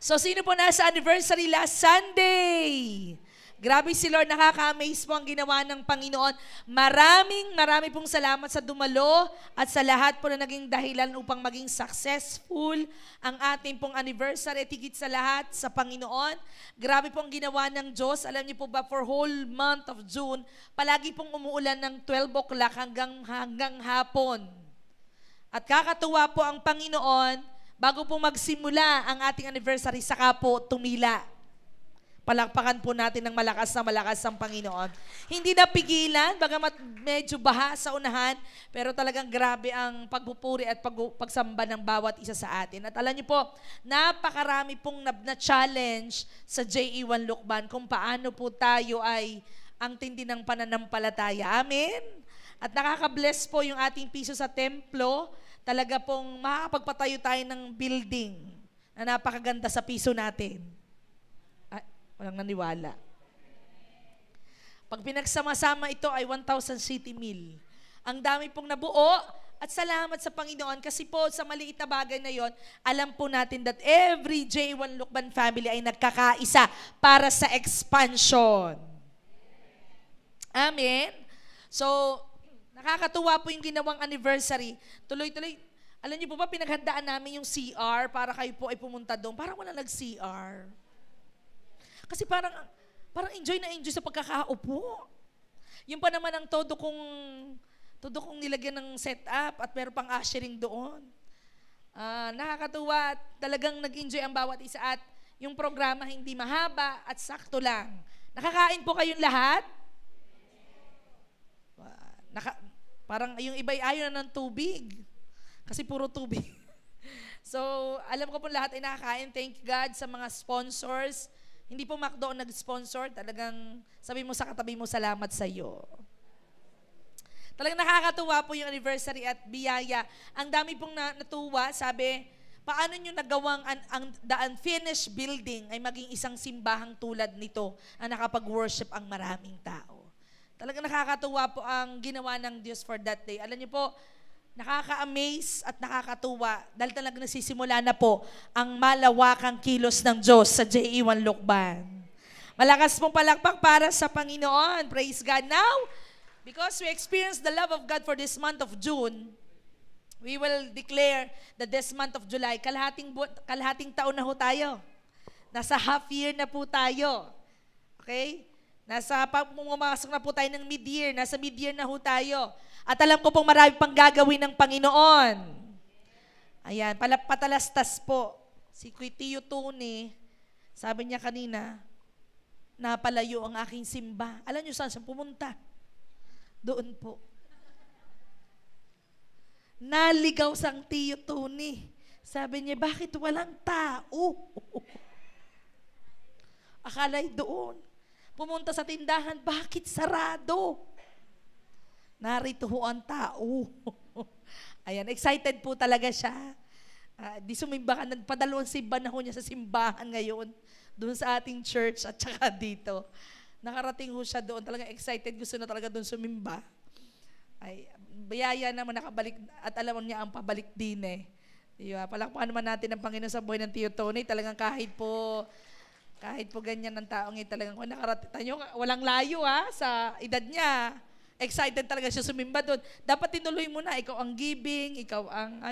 So, sino po nasa anniversary last Sunday? Grabe si Lord, nakaka-amaze po ang ginawa ng Panginoon. Marami pong salamat sa dumalo at sa lahat po na naging dahilan upang maging successful ang ating pong anniversary. At higit sa lahat, sa Panginoon, grabe pong ginawa ng Diyos. Alam niyo po ba, for whole month of June, palagi pong umuulan ng 12 o'clock hanggang hapon. At kakatuwa po ang Panginoon, bago po magsimula ang ating anniversary, saka po tumila. Palakpakan po natin ng malakas ang Panginoon. Hindi napigilan, bagamat medyo baha sa unahan, pero talagang grabe ang pagpupuri at pagsamba ng bawat isa sa atin. At alam niyo po, napakarami pong na-challenge sa JE1 Lukban kung paano po tayo ay ang tindi ng pananampalataya. Amen? At nakaka-bless po yung ating piso sa templo. Talaga pong makakapagpatayo tayo ng building na napakaganda sa piso natin. Walang naniwala. Pag pinagsama-sama ito ay 1,000 city meal. Ang dami pong nabuo at salamat sa Panginoon kasi po sa maliit na bagay na yon, alam po natin that every J1 Lukban family ay nagkakaisa para sa expansion. Amen? So, nakakatuwa po yung ginawang anniversary. Tuloy-tuloy. Alam niyo po ba, pinaghandaan namin yung CR para kayo po ay pumunta doon. Parang wala nag-CR. Kasi parang enjoy na enjoy sa pagkakaupo. Yung pa naman ang todo kong nilagyan ng setup at meron pang ushering doon. Nakakatuwa, talagang nag-enjoy ang bawat isa at yung programa hindi mahaba at sakto lang. Nakakain po kayong lahat? Parang yung iba ayaw na ng tubig. Kasi puro tubig. So, alam ko po lahat ay nakakain. Thank God sa mga sponsors. Hindi po McDo nag-sponsor, talagang sabi mo sa katabi mo, salamat sa iyo. Talagang nakakatuwa po yung anniversary at biyaya. Ang dami pong natuwa, sabi, paano nyo nagawang the unfinished building ay maging isang simbahang tulad nito na nakapag-worship ang maraming tao. Talagang nakakatuwa po ang ginawa ng Diyos for that day. Alam niyo po, nakaka-amaze at nakakatuwa dahil talagang nasisimula na po ang malawakang kilos ng Diyos sa JE1 Lukban. Malakas pong palakpak para sa Panginoon. Praise God. Now, because we experience the love of God for this month of June, we will declare that this month of July, kalahating taon na ho tayo. Nasa half year na po tayo. Okay? Pumasok na po tayo ng mid-year. Nasa mid-year na ho tayo. At alam ko pong marami pang gagawin ng Panginoon. Ayan, patalastas po. Si Tio Tony, sabi niya kanina, napalayo ang aking simba. Alam niyo saan siya pumunta? Doon po. Naligaw sang Tio Tony. Sabi niya, bakit walang tao? Akala'y doon. Pumunta sa tindahan, bakit sarado? Narito ho ang tao. Ayan, excited po talaga siya. Di sumimba ka, nagpadalawang simba na ho niya sa simbahan ngayon, doon sa ating church at saka dito. Nakarating ho siya doon, talaga excited, gusto na talaga doon sumimba. Ay, biyaya naman nakabalik at alam niya ang pabalik din eh. Diba? Palakpakan naman natin ang Panginoon sa buhay ng Tio Tony, talagang kahit po ganyan ng taong talagang kung nakarating, walang layo sa edad niya. Excited talaga siya sumimba doon. Dapat tinuloy mo na, ikaw ang giving, ikaw ang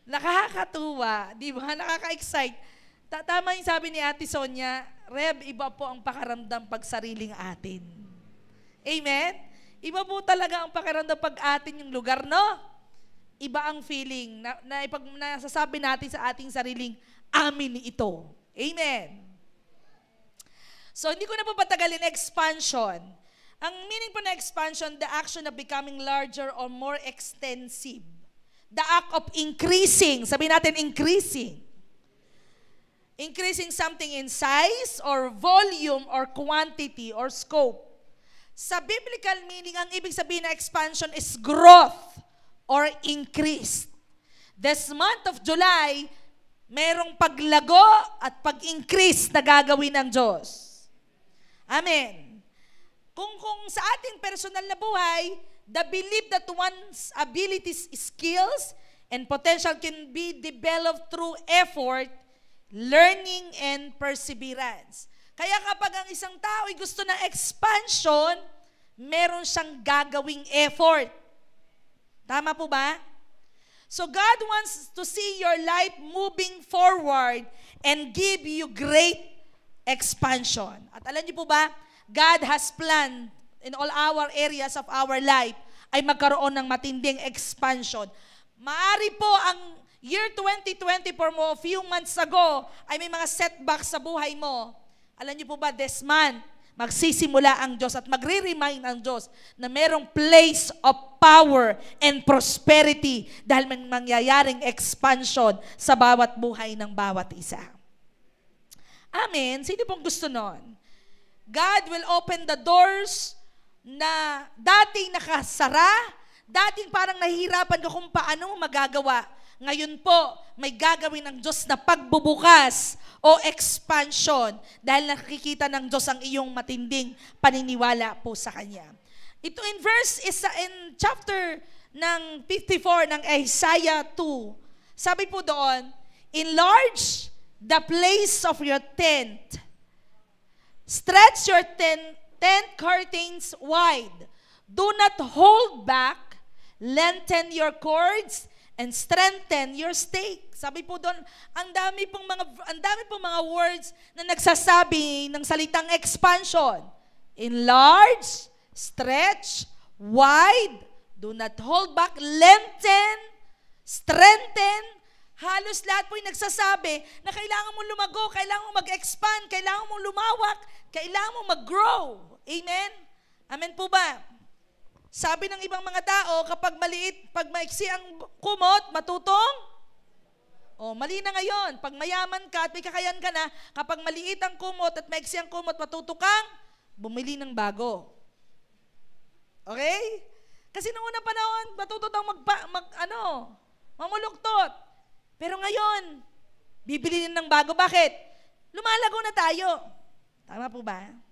Nakakatuwa, di ba? Nakaka-excite. Tama yung sabi ni Ate Sonia, Reb, iba po ang pakaramdam pag sariling atin. Amen? Iba po talaga ang pakiramdam pag atin yung lugar, no? Iba ang feeling na nasasabi natin sa ating sariling amin ito. Amen. So, hindi ko na po patagalin expansion. Ang meaning po na expansion, the action of becoming larger or more extensive. The act of increasing. Sabihin natin, increasing. Increasing something in size or volume or quantity or scope. Sa biblical meaning, ang ibig sabihin na expansion is growth or increase. This month of July, merong paglago at pag-increase na gagawin ng Diyos. Amen. Kung sa ating personal na buhay, the belief that one's abilities, skills, And potential can be developed through effort, learning, and perseverance. Kaya kapag ang isang tao ay gusto ng expansion, meron siyang gagawing effort. Tama po ba? So God wants to see your life moving forward and give you great expansion. At alam niyo po ba, God has planned in all our areas of our life ay magkaroon ng matinding expansion. Maari po ang year 2024 mo, a few months ago, ay may mga setbacks sa buhay mo. Alam niyo po ba, this month, magsisimula ang Diyos at magre-remind ang Diyos na merong place of power and prosperity dahil may mangyayaring expansion sa bawat buhay ng bawat isa. Amen? Sino pong gusto nun? God will open the doors na dating nakasara, dating parang nahihirapan ka kung paano mo magagawa. Ngayon po, may gagawin ng Diyos na pagbubukas o expansion dahil nakikita ng Diyos ang iyong matinding paniniwala po sa Kanya. Ito in chapter ng 54 ng Isaiah 2, sabi po doon, enlarge the place of your tent. Stretch your tent curtains wide. Do not hold back. Lengthen your cords and strengthen your stake. Sabi po doon, ang dami pong mga words na nagsasabi ng salitang expansion. Enlarge, stretch, wide, do not hold back, lengthen, strengthen. Halos lahat po yung nagsasabi na kailangan mo lumago, kailangan mo mag-expand, kailangan mo lumawak, kailangan mo mag-grow. Amen? Amen po ba? Sabi ng ibang mga tao, kapag maliit, pag maiksi ang kumot, matutong? Mali na ngayon. Pag mayaman ka at may kakayan ka na, kapag maliit ang kumot at maiksi ang kumot, matutokang, bumili ng bago. Okay? Kasi noong unang panahon, matututang mamuluktot. Pero ngayon, bibili ng bago. Bakit? Lumalago na tayo. Tama po ba?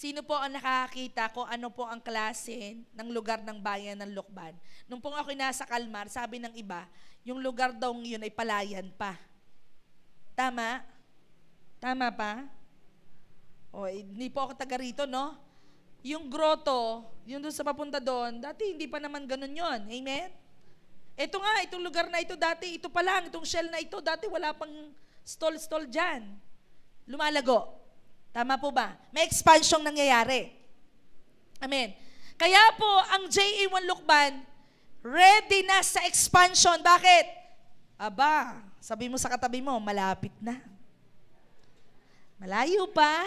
Sino po ang nakakakita kung ano po ang klase ng lugar ng bayan ng Lukban? Nung po ako nasa Kalmar, sabi ng iba, yung lugar daw yun ay palayan pa. Tama? Tama pa? Hindi po ako taga rito, no? Yung grotto, yung doon sa papunta doon, dati hindi pa naman ganun yun. Amen? Ito nga, itong lugar na ito dati, ito pa lang, itong shell na ito, dati wala pang stall dyan. Lumalago. Tama po ba? May expansion nangyayari. Amen. Kaya po, ang JA1 Lukban, ready na sa expansion. Bakit? Aba, sabi mo sa katabi mo, malapit na. Malayo pa,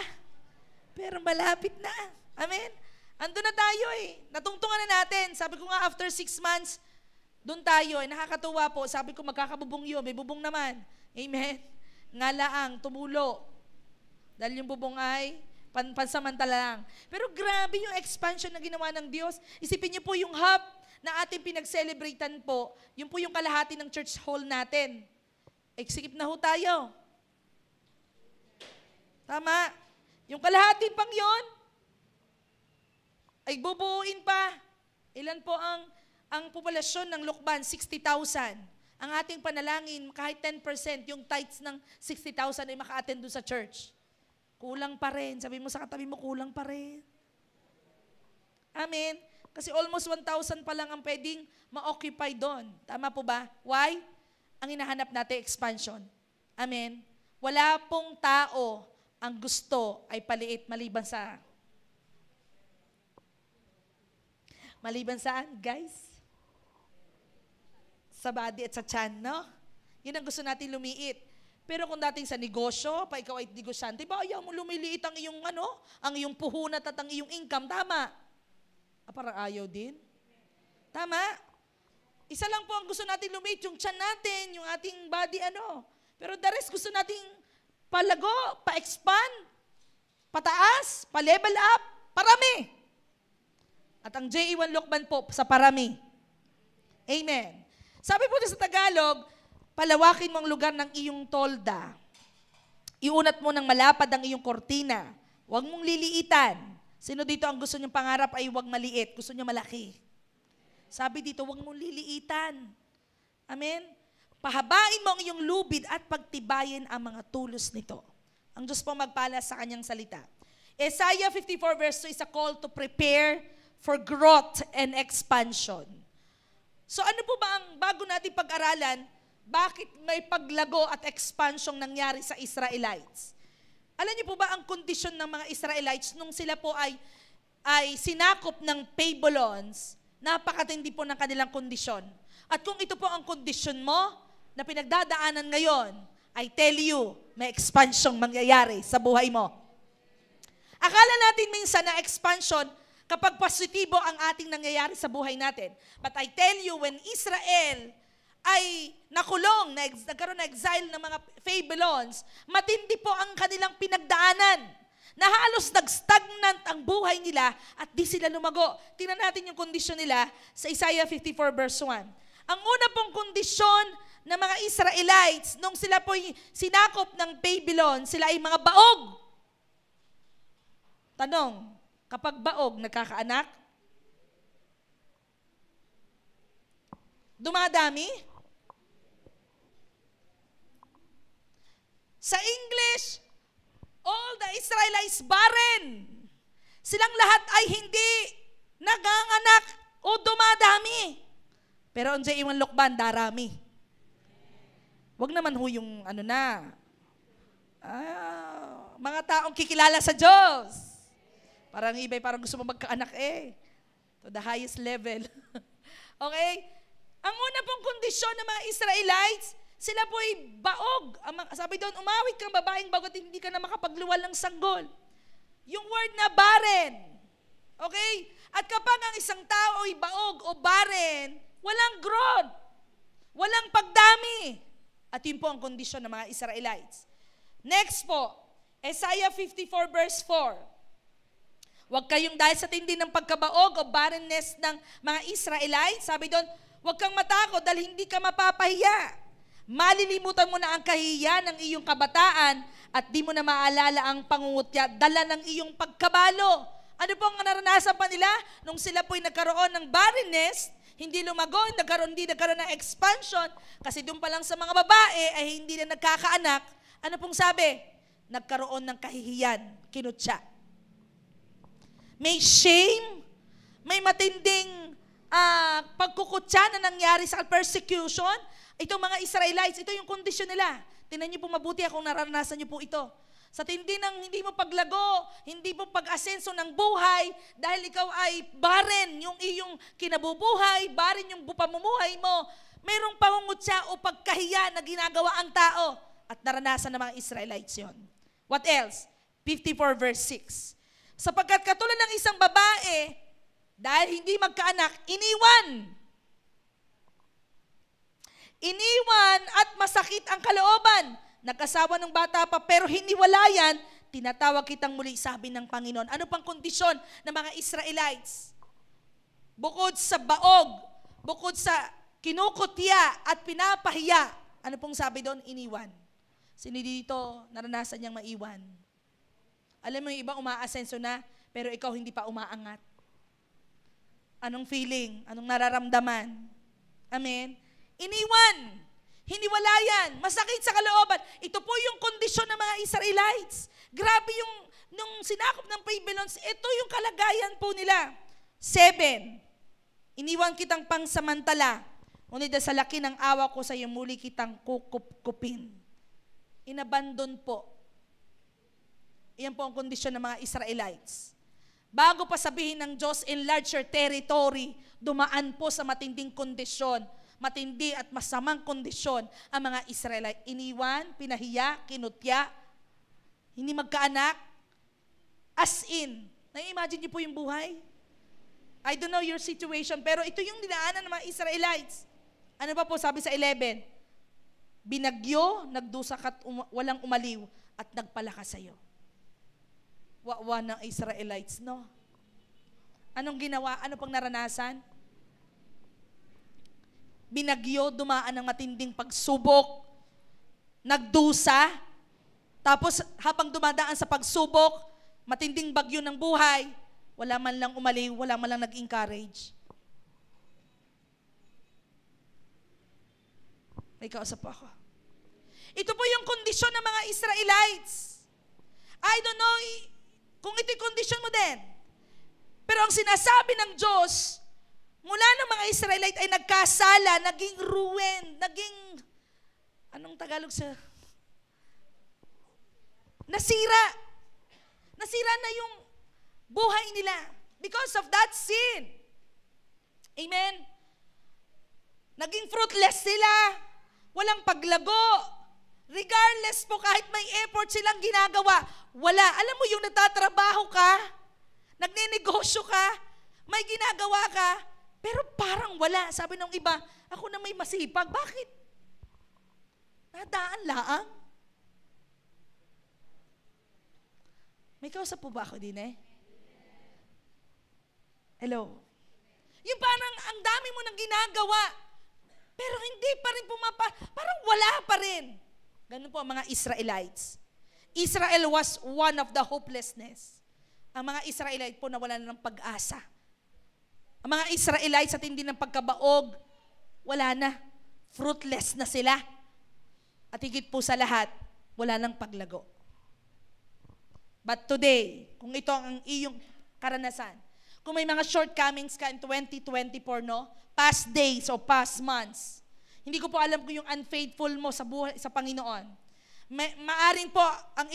pero malapit na. Amen? Ando na tayo eh. Natungtungan na natin. Sabi ko nga, after 6 months, doon tayo eh. Nakakatuwa po. Sabi ko, magkakabubong yun. May bubong naman. Amen? Ngalaang, tumulo. Dahil yung bubong ay pansamantala lang. Pero grabe yung expansion na ginawa ng Diyos. Isipin niyo po yung hub na ating pinag-celebratean po. Yun po yung kalahati ng church hall natin. Execute na ho tayo. Tama. Yung kalahati pang yon ay bubuuin pa. Ilan po ang populasyon ng Lukban? 60,000. Ang ating panalangin, kahit 10%, yung tithes ng 60,000 ay maka-attend doon sa church. Kulang pa rin. Sabi mo sa katabi mo, kulang pa rin. Amen? Kasi almost 1,000 pa lang ang pwedeng ma-occupy doon. Tama po ba? Why? Ang hinahanap natin, expansion. Amen? Wala pong tao ang gusto ay paliit maliban sa... Maliban saan, guys? Sa body at sa tiyan, no? Yun ang gusto natin lumiit. Pero kung dating sa negosyo, pa ikaw ay negosyante, ba ayaw mo lumiliit ang iyong ang iyong puhunat at ang iyong income, tama? Parang ayaw din. Tama? Isa lang po ang gusto natin lumiit, yung tiyan natin, yung ating body, Pero the rest gusto nating palago, pa-expand, pataas, pa-level up, parami. At ang JA1 Lukban po sa parami. Amen. Sabi po sa Tagalog, palawakin mo ang lugar ng iyong tolda. Iunat mo ng malapad ang iyong kortina. Huwag mong liliitan. Sino dito ang gusto niyang pangarap ay huwag maliit? Gusto niya malaki. Sabi dito, huwag mong liliitan. Amen? Pahabain mo ang iyong lubid at pagtibayin ang mga tulos nito. Ang Diyos po magpala sa kanyang salita. Isaiah 54 verse 2 is a call to prepare for growth and expansion. So ano po ba ang bago natin pag-aralan, bakit may paglago at expansion nangyari sa Israelites? Alam niyo po ba ang kondisyon ng mga Israelites nung sila po ay sinakop ng Babylons, napakatindi po ng kanilang kondisyon. At kung ito po ang kondisyon mo na pinagdadaanan ngayon, I tell you, may expansion mangyayari sa buhay mo. Akala natin minsan na expansion kapag positibo ang ating nangyayari sa buhay natin. But I tell you, when Israel ay nakulong, nagkaroon na exile ng mga Babylons, matindi po ang kanilang pinagdaanan, na halos nag-stagnant ang buhay nila at di sila lumago. Tingnan natin yung kondisyon nila sa Isaiah 54 verse 1. Ang una pong kondisyon ng mga Israelites, nung sila po'y sinakop ng Babylon, sila ay mga baog. Tanong, kapag baog, nagkakaanak? Dumadami? Sa English, all the Israelites barren. Silang lahat ay hindi naganganak o dumadami. Pero ang iwan lukban, darami. Wag naman ho yung mga taong kikilala sa Diyos. Parang iba'y parang gusto mo magkaanak to the highest level. Okay? Ang una pong kondisyon ng mga Israelites, sila po ay baog. Sabi doon, umawit kang babaeng bagot, hindi ka na makapagluwal ng sanggol. Yung word na barren. Okay? At kapag ang isang tao ay baog o barren, walang growth. Walang pagdami. At yun po ang kondisyon ng mga Israelites. Next po, Isaiah 54 verse 4. Huwag kayong dahil sa tindi ng pagkabaog o barrenness ng mga Israelites, sabi doon, huwag kang matakot dahil hindi ka mapapahiya. Malilimutan mo na ang kahihiyan ng iyong kabataan at di mo na maalala ang pangungutya, dala ng iyong pagkabalo. Ano po ang naranasan pa nila? Nung sila po'y nagkaroon ng barrenness, hindi lumago, nagkaroon ng expansion, kasi doon pa lang sa mga babae ay hindi na nagkakaanak. Ano pong sabi? Nagkaroon ng kahihiyan, kinutya. May shame, may matinding pagkukutya na nangyari sa persecution. Itong mga Israelites, ito yung kondisyon nila. Tingnan niyo po mabuti kung naranasan niyo po ito. Sa tindi ng hindi mo paglago, hindi mo pag-asenso ng buhay, dahil ikaw ay barren yung iyong kinabubuhay, barren yung pamumuhay mo, mayroong pangungutya o pagkahiya na ginagawa ang tao. At naranasan ng mga Israelites yon. What else? 54 verse 6. Sapagkat katulad ng isang babae, dahil hindi magkaanak, iniwan at masakit ang kalooban. Nag-asawa ng bata pa pero hiniwalayan, tinatawag kitang muli, sabi ng Panginoon. Ano pang kondisyon ng mga Israelites? Bukod sa baog, bukod sa kinukutya at pinapahiya, ano pong sabi doon? Iniwan. Sino dito naranasan niyang maiwan? Alam mo yung iba umaasenso na, pero ikaw hindi pa umaangat. Anong feeling? Anong nararamdaman? Amen? Iniwan. Hiniwalayan. Masakit sa kalooban. Ito po yung kondisyon ng mga Israelites. Grabe yung, nung sinakop ng Babylons, ito yung kalagayan po nila. 7. Iniwan kitang pangsamantala. Ngunit sa laki ng awa ko sa iyo, muli kitang kukup-kupin. Inabandon po. Iyan po ang kondisyon ng mga Israelites. Bago pa sabihin ng Diyos, enlarge your territory, dumaan po sa matinding kondisyon, matindi at masamang kondisyon ang mga Israelite. Iniwan, pinahiya, kinutya, hindi magkaanak, as in. Na-imagine niyo po yung buhay? I don't know your situation, pero ito yung dinaanan ng mga Israelites. Ano pa po sabi sa 11? Binagyo, nagdusa at walang umaliw at nagpalakas sa'yo. Wawa ng Israelites, no? Anong ginawa? Ano pang naranasan? Binagyo, dumaan ng matinding pagsubok, nagdusa, tapos habang dumadaan sa pagsubok, matinding bagyo ng buhay, wala man lang umaliw, wala man lang nag-encourage. May kausap po ako. Ito po yung kondisyon ng mga Israelites. I don't know kung ito'y kondisyon mo din. Pero ang sinasabi ng Diyos, mula ng mga Israelite ay nagkasala, naging ruin, naging, anong Tagalog sa? Nasira. Nasira na yung buhay nila because of that sin. Amen? Naging fruitless sila. Walang paglago. Regardless po kahit may effort silang ginagawa, wala. Alam mo yung nagtatrabaho ka, nagnenegosyo ka, may ginagawa ka, pero parang wala. Sabi ng iba, ako na may masipag. Bakit? Nadaan laang. May kausap po ba ako din eh? Hello? Yung parang ang dami mo nang ginagawa, pero hindi pa rin parang wala pa rin. Ganun po ang mga Israelites. Israel was one of the hopelessness. Ang mga Israelite po nawalan na ng pag-asa. Ang mga Israelites sa tindi ng pagkabaog, wala na. Fruitless na sila. At higit po sa lahat, wala nang paglago. But today, kung ito ang iyong karanasan, kung may mga shortcomings ka in 2024, no? Past days o past months, hindi ko po alam kung yung unfaithful mo sa buhay sa Panginoon. Maaring po ang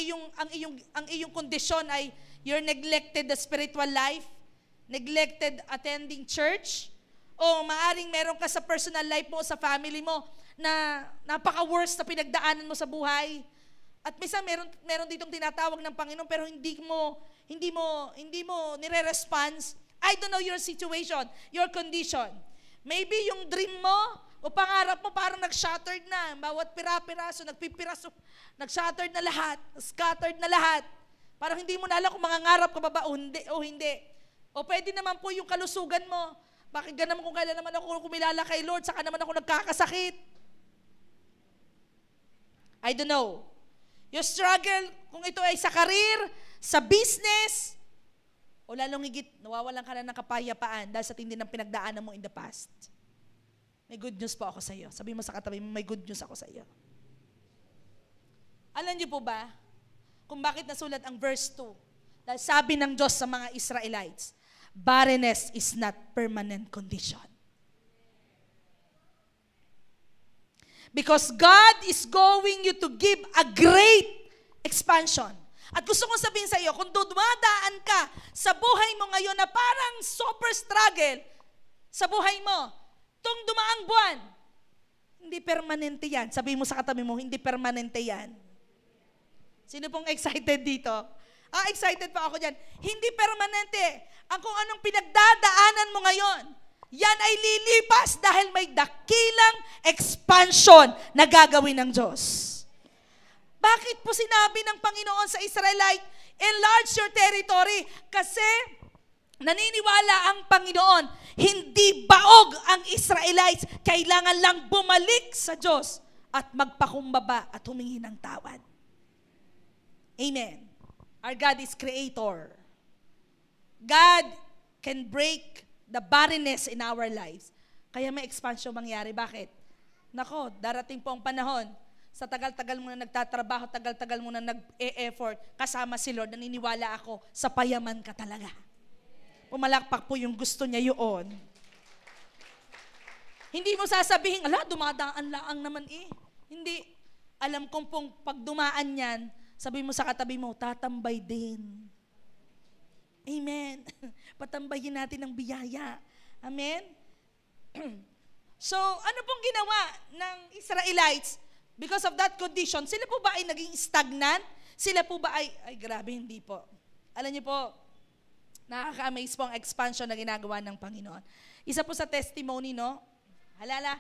iyong kondisyon ay you're neglected the spiritual life, neglected attending church, o maaring meron ka sa personal life mo, sa family mo na napaka-worst na pinagdaanan mo sa buhay. At minsan meron ditong tinatawag ng Panginoon pero hindi mo nire-response. I don't know your situation, your condition. Maybe yung dream mo o pangarap mo parang nag-shattered na. Bawat pira-piraso, nagpipiraso, nag-shattered na lahat, scattered na lahat. Parang hindi mo na alam kung mangangarap ka ba o hindi. O pwede naman po yung kalusugan mo. Bakit ganun kung kailan naman ako kumilala kay Lord, saka naman ako nagkakasakit. I don't know. Your struggle, kung ito ay sa career, sa business, o lalong higit, nawawalan ka na ng kapayapaan dahil sa tindi ng pinagdaanan mo in the past. May good news po ako sa iyo. Sabi mo sa katabi mo, may good news ako sa iyo. Alam niyo po ba kung bakit nasulat ang verse 2? Dahil sabi ng Diyos sa mga Israelites, barrenness is not permanent condition. Because God is going you to give a great expansion. At gusto kong sabihin sa iyo, kung dumadaan ka sa buhay mo ngayon na parang super struggle sa buhay mo, itong dumaang buwan, hindi permanente yan. Sabihin mo sa katabi mo, hindi permanente yan. Sino pong excited dito? Excited pa ako dyan. Hindi permanente. Ang kung anong pinagdadaanan mo ngayon, yan ay lilipas dahil may dakilang expansion na gagawin ng Diyos. Bakit po sinabi ng Panginoon sa Israelite, enlarge your territory? Kasi naniniwala ang Panginoon, hindi baog ang Israelites, kailangan lang bumalik sa Diyos at magpakumbaba at humingi ng tawad. Amen. Our God is creator. God can break the barrenness in our lives. Kaya may expansion mangyari. Bakit? Nako, darating po ang panahon, sa tagal-tagal mo na nagtatrabaho, tagal-tagal mo na nag-e-effort, kasama si Lord, naniniwala ako, sa payaman ka talaga. Pumalakpak po yung gusto niya yun. Hindi mo sasabihin, dumadaan laang naman eh. Hindi. Alam kong pong pag dumaan yan, sabi mo sa katabi mo, tatambay din. Amen. Patambayin natin ang biyaya. Amen? So, ano pong ginawa ng Israelites? Because of that condition, sila po ba ay naging stagnant? Sila po ba ay grabe, hindi po. Alam niyo po, nakaka-amaze po ang expansion na ginagawa ng Panginoon. Isa po sa testimony, no? Halala,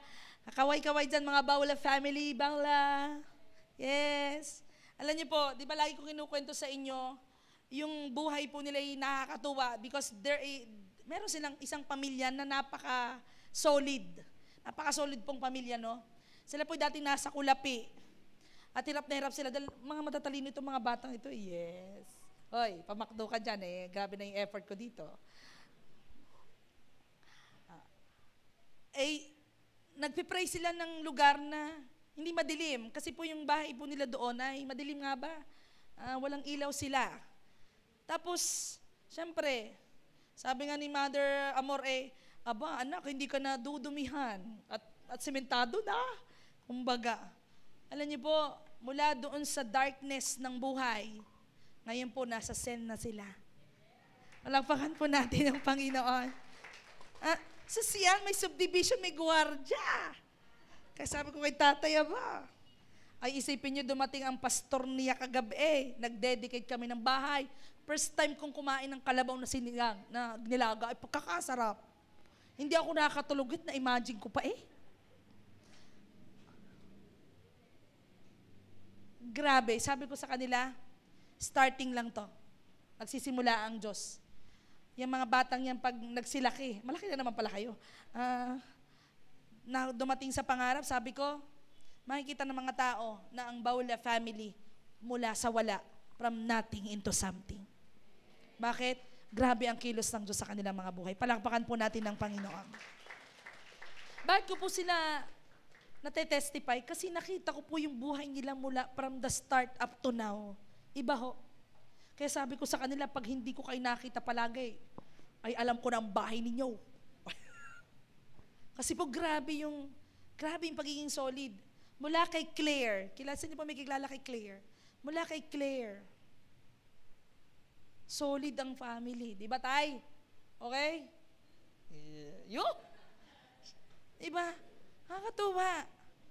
kakaway-kaway dyan mga Bawla family, Bawla. Yes. Alam niyo po, di ba lagi ko kinukwento sa inyo, yung buhay po nila ay nakakatuwa because meron silang isang pamilya na napaka-solid. Napaka-solid pong pamilya, no? Sila po dating nasa Kulapi. At hirap na hirap sila. Dahil mga matatalino itong mga batang ito. Yes. Hoy, pamakdo ka dyan eh. Grabe na yung effort ko dito. Nagpipray sila ng lugar na Hindi madilim. Kasi po yung bahay po nila doon ay madilim nga ba? Walang ilaw sila. Tapos, syempre, sabi nga ni Mother Amor, aba anak, hindi ka na dudumihan. At sementado na. Kumbaga, alam niyo po, mula doon sa darkness ng buhay, ngayon po nasa Zen na sila. Palakpakan po natin ang Panginoon. Sa Sian, may subdivision, may gwardiya. Kaya sabi ko kay tatay, ba, ay isipin niyo dumating ang pastor niya kagabi, nag-dedicate kami ng bahay. First time kong kumain ng kalabaw na sinigang, na nilaga, ay pagkakasarap. Hindi ako nakakatulog, na-imagine ko pa Grabe, sabi ko sa kanila, starting lang to. Nagsisimula ang Diyos. Yung mga batang yan, pag nagsilaki, malaki na naman pala kayo, na dumating sa pangarap, sabi ko, makikita ng mga tao na ang Baula family mula sa wala, from nothing into something. Bakit? Grabe ang kilos ng Diyos sa kanilang mga buhay. Palakpakan po natin ng Panginoon. Bakit ko po sila natetestify? Kasi nakita ko po yung buhay nila mula from the start up to now. Iba ho. Kaya sabi ko sa kanila, pag hindi ko kayo nakita palagi, ay alam ko na ang bahay ninyo. Kasi po grabe yung pagiging solid. Mula kay Claire, kilala niyo po may kilala kay Claire. Mula kay Claire, solid ang family. Di ba, tay? Okay? Yun. Diba? Nakakatuwa.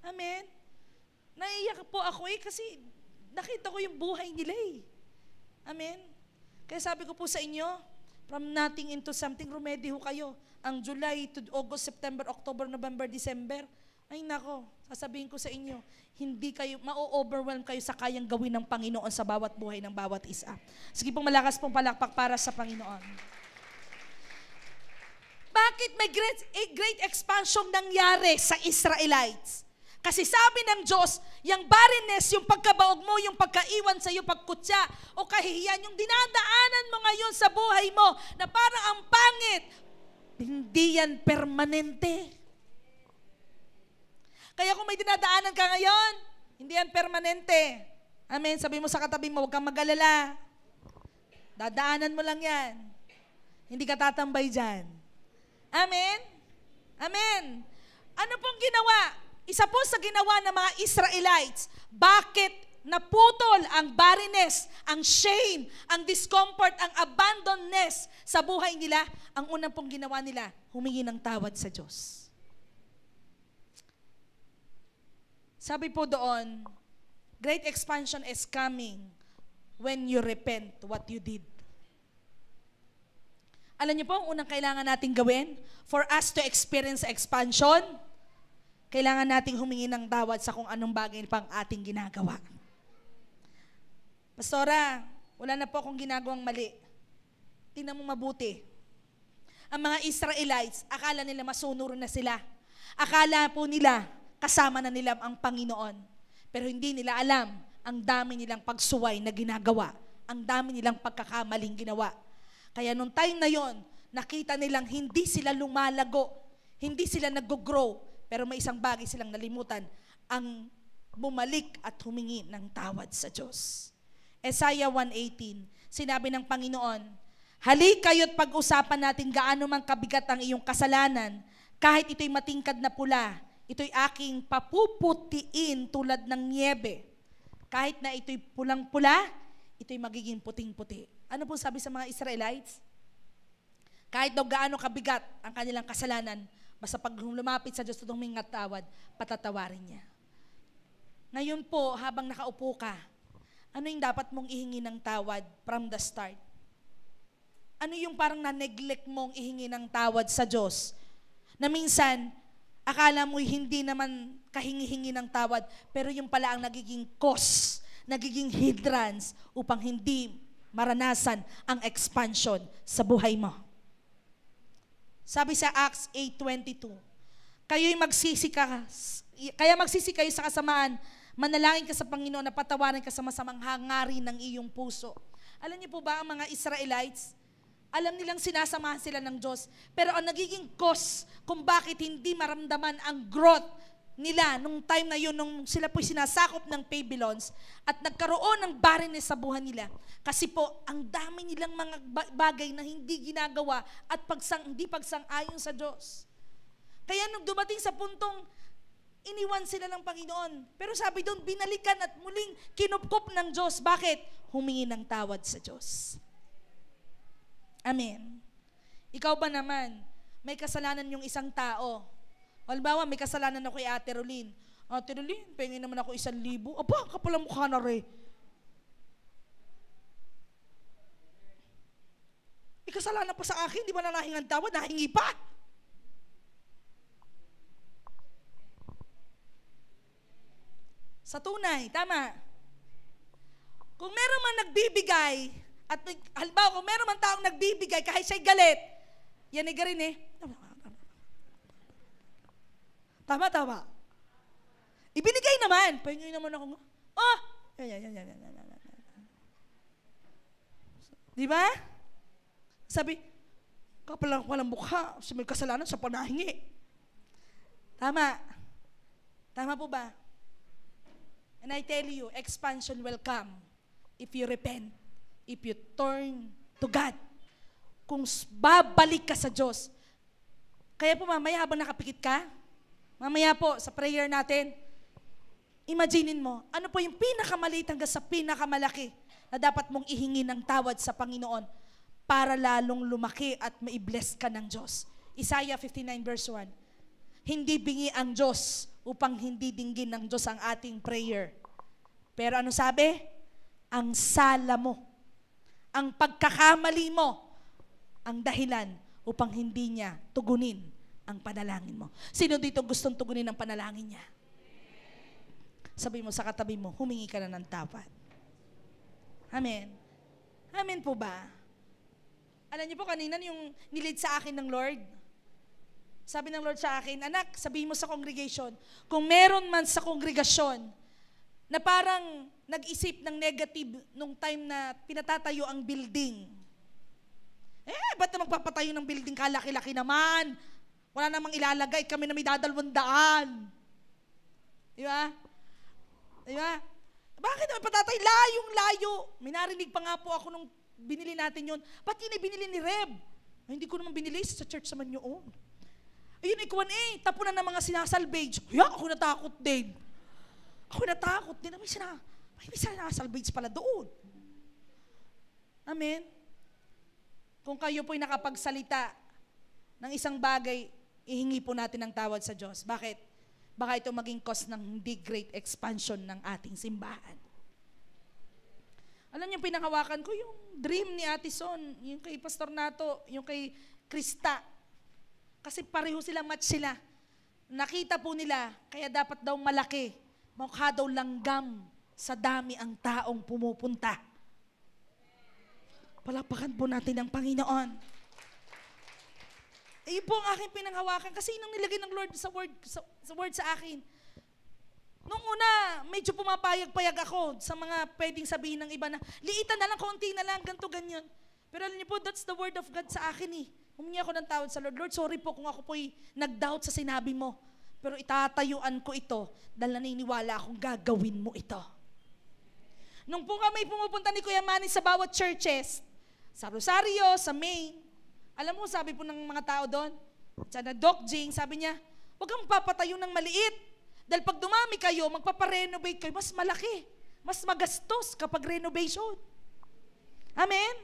Amen? Naiiyak po ako kasi nakita ko yung buhay nila Amen? Kaya sabi ko po sa inyo, from nothing into something, rumedy ho kayo. Ang July to August, September, October, November, December, ay nako, sasabihin ko sa inyo, hindi kayo, ma-overwhelm kayo sa kayang gawin ng Panginoon sa bawat buhay ng bawat isa. Sige pong malakas pong palakpak para sa Panginoon. Bakit may great expansion nangyari sa Israelites? Kasi sabi ng Diyos, yung barrenness, yung pagkabaog mo, yung pagkaiwan sa iyo, pagkutya, o kahihiyan, yung dinadaanan mo ngayon sa buhay mo, na parang ang pangit, hindi yan permanente. Kaya kung may dinadaanan ka ngayon, hindi yan permanente. Amen. Sabi mo sa katabi mo, huwag kang mag-alala. Dadaanan mo lang yan. Hindi ka tatambay dyan. Amen? Amen. Ano pong ginawa? Isa po sa ginawa ng mga Israelites, bakit naputol ang barrenness, ang shame, ang discomfort, ang abandonness sa buhay nila? Ang unang pong ginawa nila, humingi ng tawad sa Diyos. Sabi po doon, great expansion is coming when you repent what you did. Alam niyo po, ang unang kailangan nating gawin for us to experience expansion, kailangan nating humingi ng tawad sa kung anong bagay pang ating ginagawa. Pastora, wala na po akong ginagawang mali. Tingnan mo mabuti. Ang mga Israelites, akala nila masunuro na sila. Akala po nila, kasama na nila ang Panginoon. Pero hindi nila alam, ang dami nilang pagsuway na ginagawa. Ang dami nilang pagkakamaling ginawa. Kaya nung time na yon, nakita nilang hindi sila lumalago, hindi sila nag-grow, pero may isang bagay silang nalimutan, ang bumalik at humingi ng tawad sa Diyos. Isaiah 1:18, sinabi ng Panginoon, halik kayo't pag-usapan natin gaano man kabigat ang iyong kasalanan, kahit ito'y matingkad na pula, ito'y aking papuputiin tulad ng niebe. Kahit na ito'y pulang-pula, ito'y magiging puting-puti. Ano po sabi sa mga Israelites? Kahit daw gaano kabigat ang kanilang kasalanan, basta pag lumapit sa Diyos at humingi ng tawad, patatawarin niya. Ngayon po, habang nakaupo ka, ano yung dapat mong ihingi ng tawad from the start? Ano yung parang na-neglect mong ihingi ng tawad sa Diyos? Na minsan, akala mo'y hindi naman kahingi-hingi ng tawad, pero yung pala ang nagiging cause, nagiging hindrance upang hindi maranasan ang expansion sa buhay mo. Sabi sa Acts 8:22, kaya magsisi kayo sa kasamaan, manalangin ka sa Panginoon na patawarin ka sa masamang hangarin ng iyong puso. Alam niyo po ba ang mga Israelites, alam nilang sinasamahan sila ng Diyos, pero ang nagiging cause kung bakit hindi maramdaman ang growth nila nung time na yun, nung sila po'y sinasakop ng Babylons at nagkaroon ng barrenness sa buhay nila. Kasi po, ang dami nilang mga bagay na hindi ginagawa at hindi pagsang-ayon sa Diyos. Kaya nung dumating sa puntong iniwan sila ng Panginoon. Pero sabi doon, binalikan at muling kinupkop ng Diyos. Bakit? Humingi ng tawad sa Diyos. Amen. Ikaw ba naman, may kasalanan yung isang tao? Halimbawa, may kasalanan ako kay Ate Rolyn. Ate Rolyn, pengin naman ako 1,000. Aba, kapal ang mukha na rin. May kasalanan pa sa akin, di ba na nahingan tawad? Nahingi pa. Sa tunay, tama. Kung meron man nagbibigay, at halimbawa, kung meron man taong nagbibigay, kahit siya'y galit, yan ay garin eh. Tama. Ibinigay naman. Pahingay naman ako. Oh! Yan. Di ba? Sabi, kapal lang walang mukha. Sa may kasalanan sa panahingi. Tama. Tama po ba? And I tell you, expansion will come if you repent, if you turn to God. Kung babalik ka sa Diyos. Kaya po mamaya habang nakapikit ka, mamaya po sa prayer natin, imaginein mo, ano po yung pinakamaliit hanggang sa pinakamalaki na dapat mong ihingi ng tawad sa Panginoon para lalong lumaki at maibless ka ng Diyos. Isaiah 59 verse 1. Hindi bingi ang Diyos upang hindi dinggin ng Diyos ang ating prayer. Pero ano sabi? Ang sala mo, ang pagkakamali mo, ang dahilan upang hindi niya tugunin ang panalangin mo. Sino dito gustong tugunin ang panalangin niya? Sabi mo sa katabi mo, humingi ka na ng tawad. Amen. Amen po ba? Alam niyo po kanina yung nilid sa akin ng Lord. Sabi ng Lord sa akin, anak, sabihin mo sa congregation, kung meron man sa kongregasyon na parang nag-isip ng negative nung time na pinatatayo ang building. Ba't na magpapatayo ng building kalaki-laki naman? Wala namang ilalagay, kami na may 200. Di ba? Di ba? Bakit naman patatay? Layong-layo. May narinig pa nga po ako nung binili natin yun. Ba't yun ay binili ni Reb? Ay, hindi ko naman binili sa church naman yun. Ayun, ikuan tapunan ng mga sinasalvage. Kaya ako natakot din. Ako natakot din. May sinasalvage pala doon. Amen? Kung kayo po'y nakapagsalita ng isang bagay, ihingi po natin ng tawad sa Diyos. Bakit? Baka ito maging cause ng hindi great expansion ng ating simbahan. Alam niyo, pinakawakan ko yung dream ni Ate Son, yung kay Pastor Nato, yung kay Krista. Kasi pareho sila, match sila. Nakita po nila, kaya dapat daw malaki. Mukha daw langgam sa dami ang taong pumupunta. Palapakan po natin ang Panginoon. Iyon po ang aking pinanghawakan kasi yun ang nilagay ng Lord sa word sa akin. Nung una, medyo pumapayag-payag ako sa mga pwedeng sabihin ng iba na, liitan na lang, konti na lang, ganito, ganyan. Pero alam niyo po, that's the word of God sa akin eh. Humingi ako ng tawad sa Lord. Lord, sorry po kung ako po'y nag-doubt sa sinabi mo. Pero itatayuan ko ito dahil naniniwala akong gagawin mo ito. Nung po kami pumupunta ni Kuya Manny sa bawat churches, sa Rosario, sa Maine, alam mo, sabi po ng mga tao doon, sa Doc Jing, sabi niya, huwag kang papatayo ng maliit. Dahil pag dumami kayo, magpaparenovate kayo, mas malaki, mas magastos kapag renovation. Amen?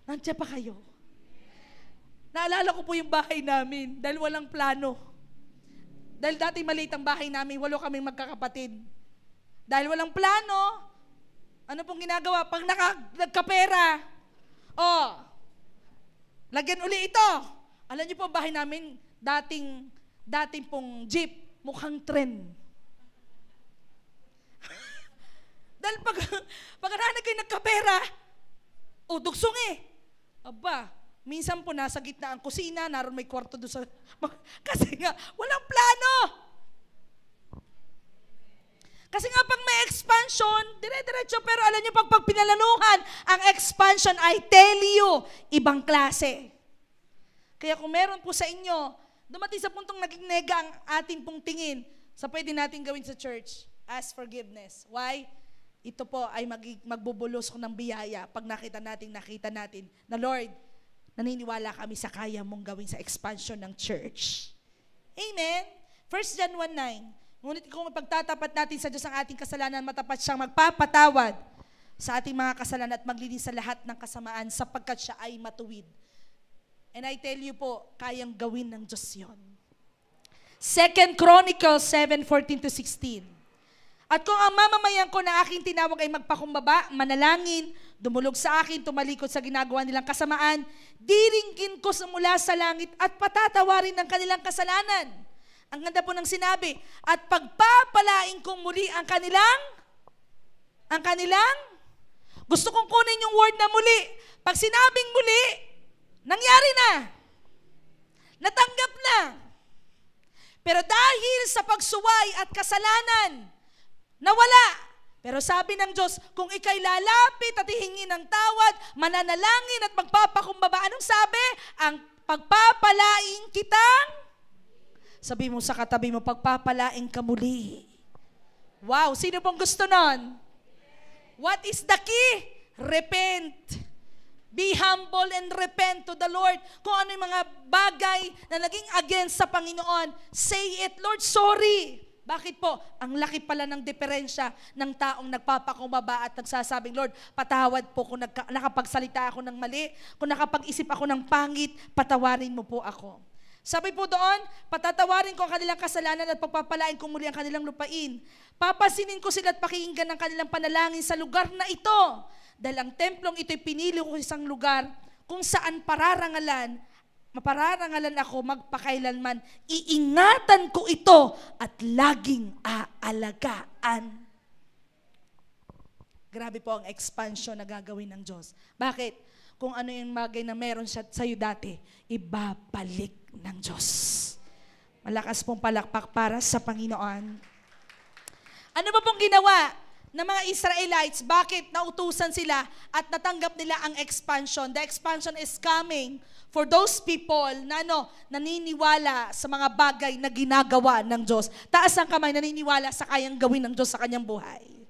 Nandiyan pa kayo. Naalala ko po yung bahay namin dahil walang plano. Dahil dati maliit ang bahay namin, 8 kaming magkakapatid. Dahil walang plano, ano pong ginagawa? Pag nagkapera, lagyan uli ito. Alam niyo po, bahay namin, dating pong jeep, mukhang tren. Dahil pag nahanag kayo nagkapera, dugsong eh. Aba, minsan po nasa gitna ang kusina, naroon may kwarto doon sa... Kasi nga, walang plano. Kasi nga pag may expansion, dire-diretso, pero alam niyo, pag pinalanuhan, ang expansion, I tell you, ibang klase. Kaya kung meron po sa inyo dumating sa puntong naging nega ang ating pong tingin sa pwede natin gawin sa church as forgiveness. Why? Ito po ay magbubulos ko ng biyaya pag nakita natin na Lord, naniniwala kami sa kaya mong gawin sa expansion ng church. Amen? 1 John 1:9. Ngunit kung pagtatapat natin sa Diyos ang ating kasalanan, matapat siyang magpapatawad sa ating mga kasalanan at maglinis sa lahat ng kasamaan sapagkat siya ay matuwid. And I tell you po, kayang gawin ng Diyos yun. 2 Chronicles 7:14-16. At kung ang mamamayan ko na aking tinawag ay magpakumbaba, manalangin, dumulog sa akin, tumalikod sa ginagawa nilang kasamaan, diringgin ko mula sa langit at patatawarin ng kanilang kasalanan. Ang ganda po ng sinabi, at pagpapalain kong muli ang kanilang, gusto kong kunin yung word na muli. Pag sinabing muli, nangyari na. Natanggap na. Pero dahil sa pagsuway at kasalanan, nawala. Pero sabi ng Diyos, kung ikay lalapit at hihingi ng tawad, mananalangin at magpapakumbaba, anong sabi? Ang pagpapalain kitang, sabi mo sa katabi mo, pagpapalain ka muli. Wow, sino pong gusto nun? What is the key? Repent. Be humble and repent to the Lord. Kung ano yung mga bagay na naging against sa Panginoon, say it, Lord, sorry. Bakit po? Ang laki pala ng diferensya ng taong nagpapakumbaba at nagsasabing, Lord, patawad po kung nakapagsalita ako ng mali, kung nakapag-isip ako ng pangit, patawarin mo po ako. Sabi po doon, patatawarin ko ang kanilang kasalanan at pagpapalain ko muli ang kanilang lupain. Papasinin ko sila at pakinggan ang kanilang panalangin sa lugar na ito. Dahil ang templong ito'y pinili ko isang lugar kung saan maparangalan ako magpakailanman. Iingatan ko ito at laging aalagaan. Grabe po ang expansion na gagawin ng Diyos. Bakit? Kung ano yung bagay na meron siya sa'yo dati, ibabalik ng Diyos. Malakas pong palakpak para sa Panginoon. Ano ba pong ginawa ng mga Israelites? Bakit nautusan sila at natanggap nila ang expansion? The expansion is coming for those people na naniniwala sa mga bagay na ginagawa ng Diyos. Taas ang kamay, naniniwala sa kayang gawin ng Diyos sa kanyang buhay.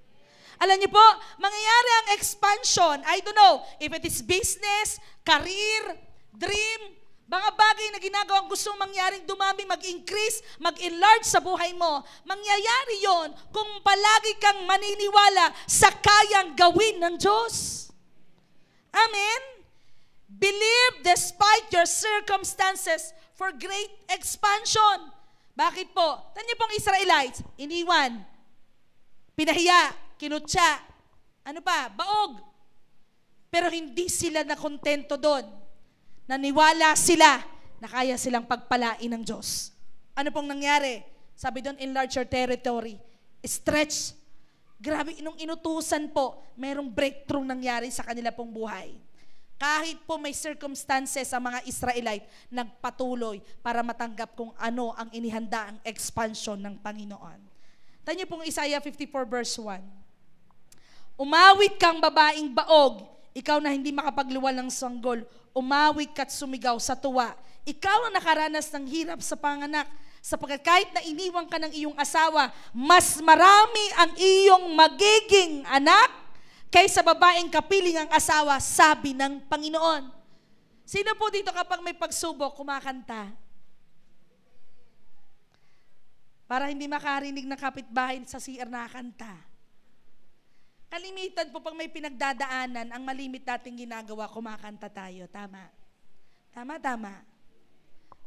Alam niyo po, mangyayari ang expansion. I don't know if it is business, career, dream, mga bagay na ginagawang gustong mangyaring dumami, mag-increase, mag-enlarge sa buhay mo. Mangyayari yon kung palagi kang maniniwala sa kayang gawin ng Diyos. Amen? Believe despite your circumstances for great expansion. Bakit po? Tanyo pong Israelites, iniwan, pinahiya, kinutya, baog. Pero hindi sila nakontento doon. Naniwala sila na kaya silang pagpalain ng Diyos. Ano pong nangyari? Sabi doon, enlarge your territory. Stretch. Grabe, nung inutusan po, merong breakthrough nangyari sa kanila pong buhay. Kahit po may circumstances ang mga Israelite, nagpatuloy para matanggap kung ano ang inihanda ang expansion ng Panginoon. Tanyo pong Isaiah 54 verse 1. Umawit kang babaeng baog, ikaw na hindi makapagluwal ng sanggol, umawit ka't sumigaw sa tuwa. Ikaw ang nakaranas ng hirap sa panganak, sapagkat kahit na iniwan ka ng iyong asawa, mas marami ang iyong magiging anak kaysa babaeng kapiling ang asawa, sabi ng Panginoon. Sino po dito kapag may pagsubok, kumakanta? Para hindi makarinig ng kapitbahay sa CR na kanta. Kalimitan po pag may pinagdadaanan, ang malimit nating ginagawa, kumakanta tayo. Tama. Tama.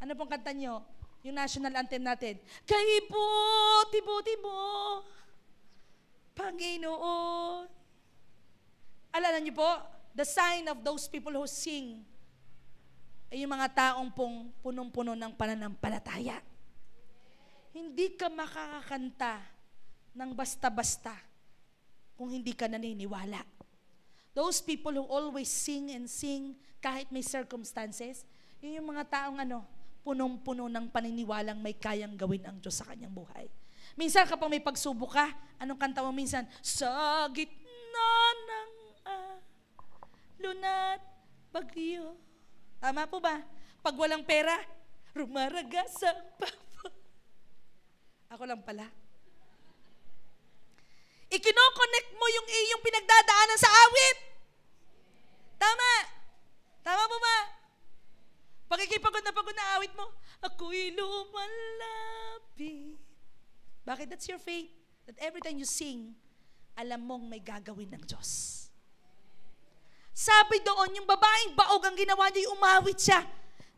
Ano pong kanta nyo? Yung national anthem natin. Kay buti-buti mo, Panginoon. Alala nyo po, the sign of those people who sing ay yung mga taong pong punong-puno ng pananampalataya. Hindi ka makakakanta ng basta-basta kung hindi ka naniniwala. Those people who always sing and sing kahit may circumstances, yun yung mga taong punong-puno ng paniniwalang may kayang gawin ang Diyos sa kanyang buhay. Minsan kapag may pagsubok ka, anong kanta mo minsan? Sa gitna ng lunat bagyo. Tama po ba? Pag walang pera, rumaragas ang papa. Ako lang pala. Ikino-connect mo yung iyong pinagdadaanan sa awit. Tama. Tama po ba? Pagkikipagod na awit mo, ako'y lumalapit. Bakit? That's your faith. That every time you sing, alam mong may gagawin ng Diyos. Sabi doon, yung babaeng baog ang ginawa niya, umawit siya.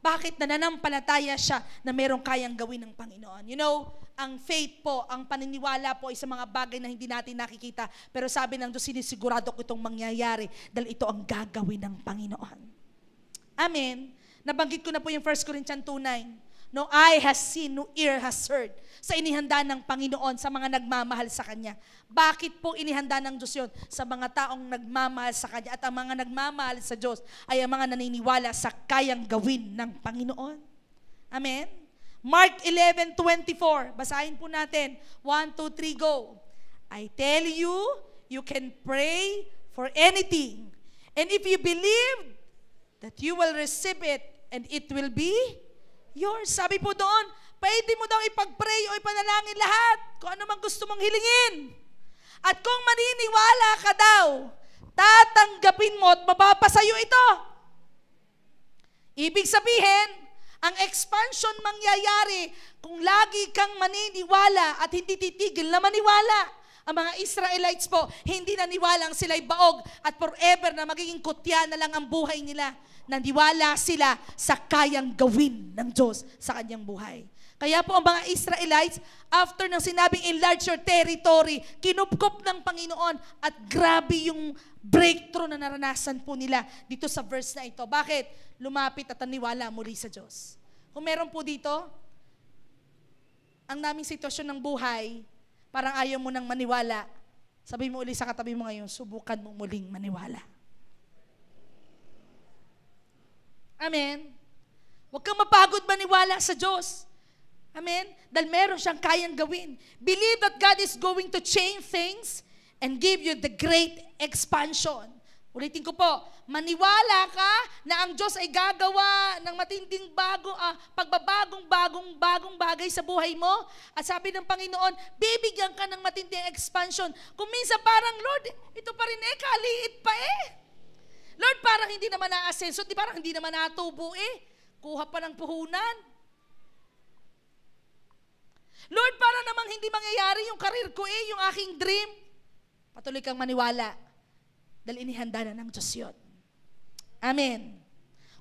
Bakit? Nananampalataya siya na merong kayang gawin ng Panginoon. You know, ang faith po, ang paniniwala po ay sa mga bagay na hindi natin nakikita. Pero sabi ng Diyos, sinisigurado ko itong mangyayari dahil ito ang gagawin ng Panginoon. Amen. Nabanggit ko na po yung 1 Corinthians 2:9. No eye has seen, no ear has heard. Sa inihanda ng Panginoon sa mga nagmamahal sa Kanya. Bakit po inihanda ng Diyos yun? Sa mga taong nagmamahal sa Kanya. At ang mga nagmamahal sa Diyos ay ang mga naniniwala sa kayang gawin ng Panginoon. Amen? Mark 11:24. Basahin po natin. 1, 2, 3, go. I tell you, you can pray for anything. And if you believe that you will receive it, and it will be yours. Sabi po doon, pwede mo daw ipag-pray o ipanalangin lahat kung ano man gusto mong hilingin. At kung maniniwala ka daw, tatanggapin mo at mapapasayo ito. Ibig sabihin, ang expansion mangyayari kung lagi kang maniniwala at hindi titigil na maniwala. Ang mga Israelites po, hindi naniwalang sila'y baog at forever na magiging kutya na lang ang buhay nila. Naniwala sila sa kayang gawin ng Diyos sa kanyang buhay. Kaya po ang mga Israelites, after nang sinabing enlarge your territory, kinupkop ng Panginoon at grabe yung breakthrough na naranasan po nila dito sa verse na ito. Bakit? Lumapit at naniwala muli sa Diyos. Kung meron po dito, ang naming sitwasyon ng buhay, parang ayaw mo nang maniwala, sabi mo uli sa katabi mo ngayon, subukan mo muling maniwala. Amen? Huwag kang mapagod maniwala sa Diyos. Amen? Dahil meron siyang kayang gawin. Believe that God is going to change things and give you the great expansion. Ulitin ko po, maniwala ka na ang Diyos ay gagawa ng matinding pagbabagong bagay sa buhay mo. At sabi ng Panginoon, bibigyan ka ng matinding expansion. Kung minsan parang, Lord, ito pa rin kaliit pa Lord, parang hindi naman na-asenso, parang hindi naman natubo Kuha pa ng puhunan. Lord, parang namang hindi mangyayari yung karir ko yung aking dream. Patuloy kang maniwala. Dahil inihanda na ng Diyos yun. Amen.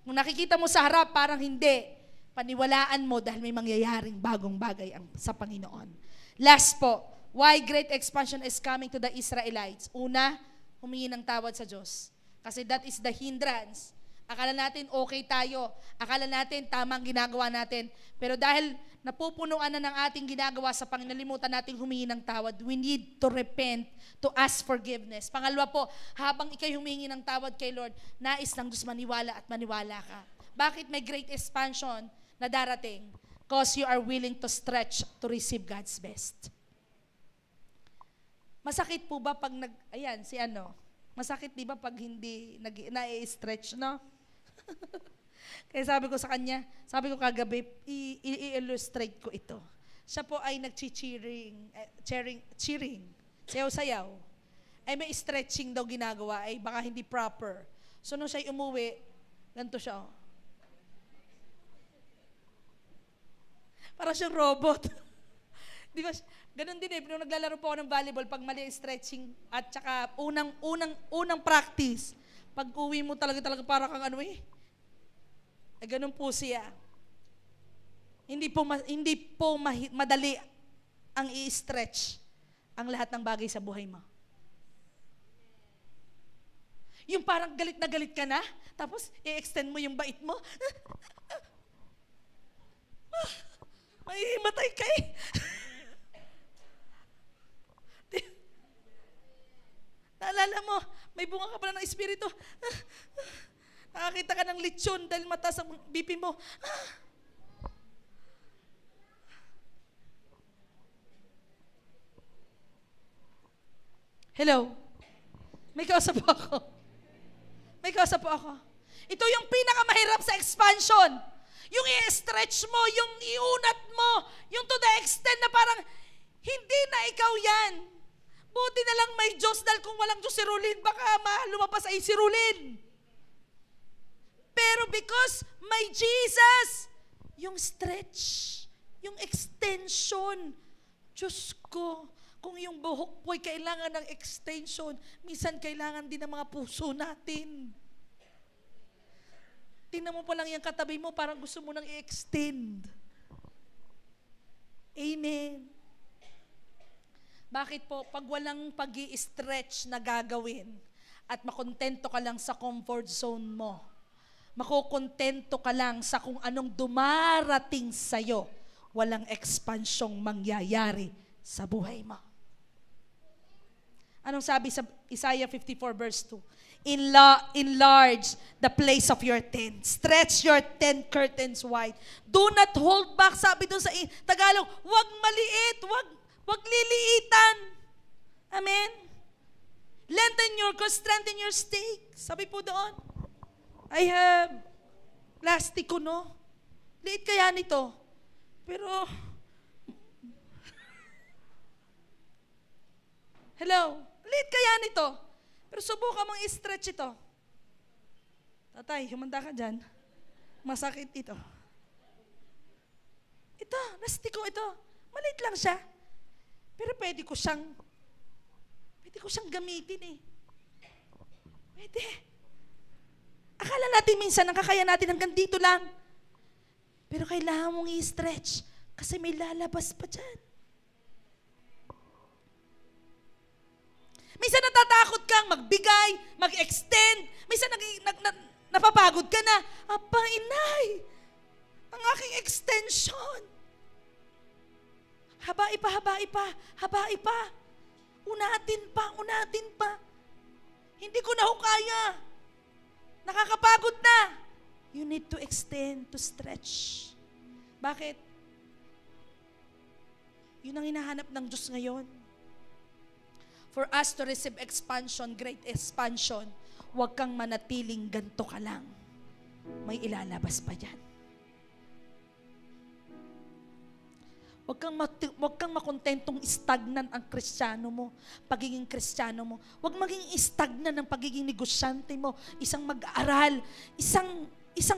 Kung nakikita mo sa harap, parang hindi. Paniwalaan mo dahil may mangyayaring bagong bagay sa Panginoon. Last po, why great expansion is coming to the Israelites? Una, humingi ng tawad sa Diyos. Kasi that is the hindrance. Akala natin okay tayo. Akala natin tamang ginagawa natin. Pero dahil napupunuan na ng ating ginagawa sa Panginoon, natin humingi ng tawad. We need to repent, to ask forgiveness. Pangalawa po, habang ikay humingi ng tawad kay Lord, nais ng Diyos maniwala at maniwala ka. Bakit may great expansion na darating? Because you are willing to stretch to receive God's best. Masakit po ba pag masakit di ba pag hindi na-stretch, no? Kaya sabi ko sa kanya, sabi ko kagabi, i-illustrate ko ito. Siya po ay nag-cheering, sayaw-sayaw. Ay may stretching daw ginagawa, ay baka hindi proper. So nung siya umuwi, ganito siya. Para siyang robot. Di ba? Ganun din nung naglalaro po ako ng volleyball, pag mali ang stretching at saka unang practice, pag uwi mo talaga para kang ganun po siya. Hindi po madali ang i-stretch ang lahat ng bagay sa buhay mo. Yung parang galit na galit ka na, tapos i-extend mo yung bait mo. Mahihimatay ka Naalala mo, may bunga ka pala ng espiritu. Nakakita ka ng lechon dahil mataas ang BP mo. Hello? May kausap po ako. Ito yung pinakamahirap sa expansion. Yung i-stretch mo, yung iunat mo, yung to the extent na parang, hindi na ikaw yan. Buti na lang may Diyos dahil kung walang Diyos si Rulin, baka lumabas ay si Rulin. Pero because may Jesus, yung stretch, yung extension, Diyos ko, kung yung buhok po'y kailangan ng extension, minsan kailangan din ng mga puso natin. Tingnan mo pa lang yung katabi mo, parang gusto mo nang i-extend. Amen. Bakit po, pag walang pag-i-stretch na gagawin at makontento ka lang sa comfort zone mo, makukontento ka lang sa kung anong dumarating sa'yo, walang expansyong mangyayari sa buhay mo. Anong sabi sa Isaiah 54 verse 2? Enlarge the place of your tent. Stretch your tent curtains wide. Do not hold back. Sabi doon sa Tagalog, wag maliit, wag liliitan. Amen? Lengthen your cause, strengthen your stake. Sabi po doon, I have plastiko, no? Liit kaya nito. Pero, hello, liit kaya nito. Pero subukan mong i-stretch ito. Tatay, humanda ka dyan. Masakit ito. Ito, plastiko ito. Maliit lang siya. Pero pwede ko siyang gamitin eh. Pwede. Akala natin minsan, nakakaya natin hanggang dito lang. Pero kailangan mong i-stretch kasi may lalabas pa dyan. Minsan natatakot kang magbigay, mag-extend. Minsan napapagod ka na. Aba, inay, ang aking extension. Habai pa. Unatin pa. Hindi ko na kaya. Nakakapagod na. You need to extend, to stretch. Bakit? Yun ang hinahanap ng Diyos ngayon. For us to receive expansion, great expansion, huwag kang manatiling ganito ka lang. May ilalabas pa dyan. Huwag kang makontentong stagnan ang Kristiyano mo, pagiging Kristiyano mo. Huwag maging stagnan ang pagiging negosyante mo, isang mag-aaral, isang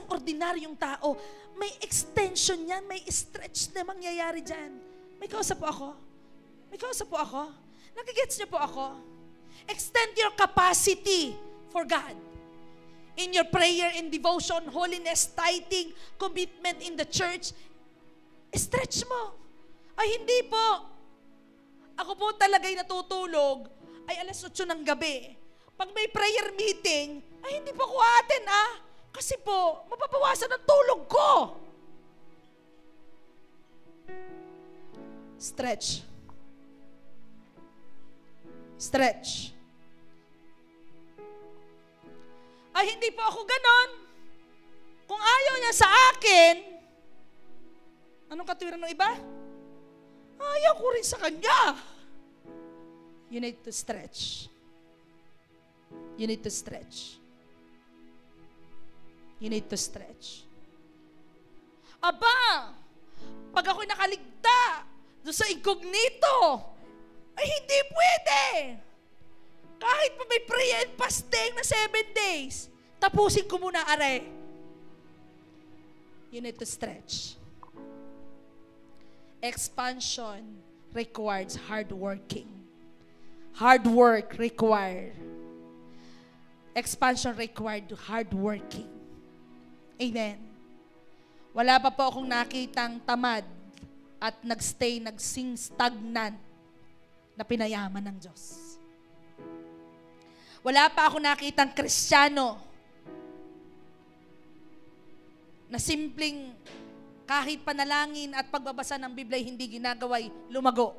ordinaryong tao. May extension yan, may stretch na mangyayari dyan. May kausap po ako? Nagigets niyo po ako? Extend your capacity for God. In your prayer and devotion, holiness, tithing, commitment in the church, stretch mo. Ay, hindi po. Ako po talaga'y natutulog, ay 8:00 ng gabi. Pag may prayer meeting, ay hindi po ako atin Kasi po, mapapawasan ang tulog ko. Stretch. Ay, hindi po ako ganon. Kung ayaw niya sa akin, anong katwiran ng iba? Ayaw ko rin sa kanya. You need to stretch. You need to stretch. Aba, pag ako'y nakaligta doon sa incognito, ay hindi pwede. Kahit pa may prayer and fasting na 7 days, tapusin ko muna, are. You need to stretch. Expansion requires hard working. Hard work required. Expansion required hard working. Amen. Wala pa po akong nakitang tamad at nagsing stagnant na pinayaman ng Diyos. Wala pa akong nakitang Kristiyano na simpleng kahit panalangin at pagbabasa ng Biblia hindi ginagaway lumago.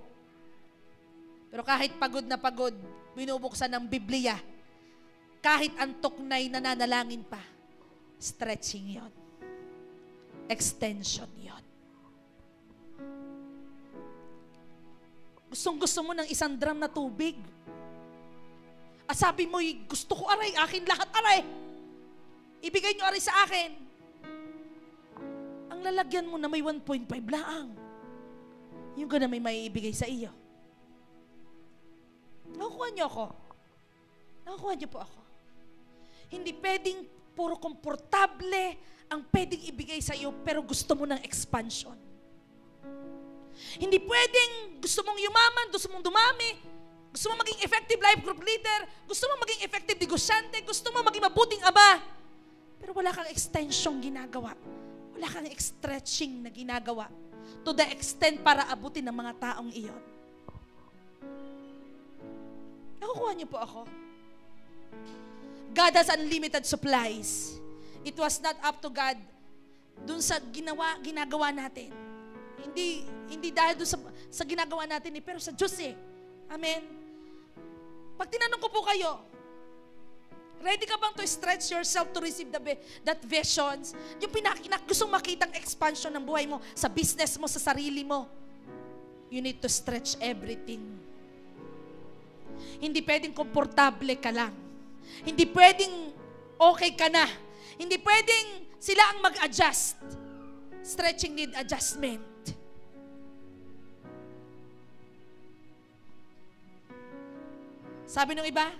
Pero kahit pagod na pagod, binubuksan ng Biblia, kahit antok na'y nananalangin pa, stretching yon. Extension yon. Gustong-gusto mo ng 1 drum na tubig. Sabi mo, gusto ko aray, akin lahat aray. Ibigay nyo aray sa akin. ang lalagyan mo na may 1.5 laang. Yung gana may maiibigay sa iyo. Nakukuha niyo ako. Nakukuha niyo po ako. Hindi pwedeng puro komportable ang pwedeng ibigay sa iyo pero gusto mo ng expansion. Hindi pwedeng gusto mong yumaman, gusto mong dumami, gusto mong maging effective life group leader, gusto mong maging effective negosyante, gusto mong maging mabuting ama, pero wala kang extension ginagawa. Wala kang stretching na ginagawa to the extent para abutin ng mga taong iyon. Nakukuha niyo po ako? God has unlimited supplies. It was not up to God dun sa ginagawa natin. Hindi dahil dun sa ginagawa natin pero sa Diyos Amen? Pag tinanong ko po kayo, ready ka bang to stretch yourself to receive that visions? Yung gustong makitang expansion ng buhay mo, sa business mo, sa sarili mo. You need to stretch everything. Hindi pwedeng komportable ka lang. Hindi pwedeng okay ka na. Hindi pwedeng sila ang mag-adjust. Stretching need adjustment. Sabi nung iba,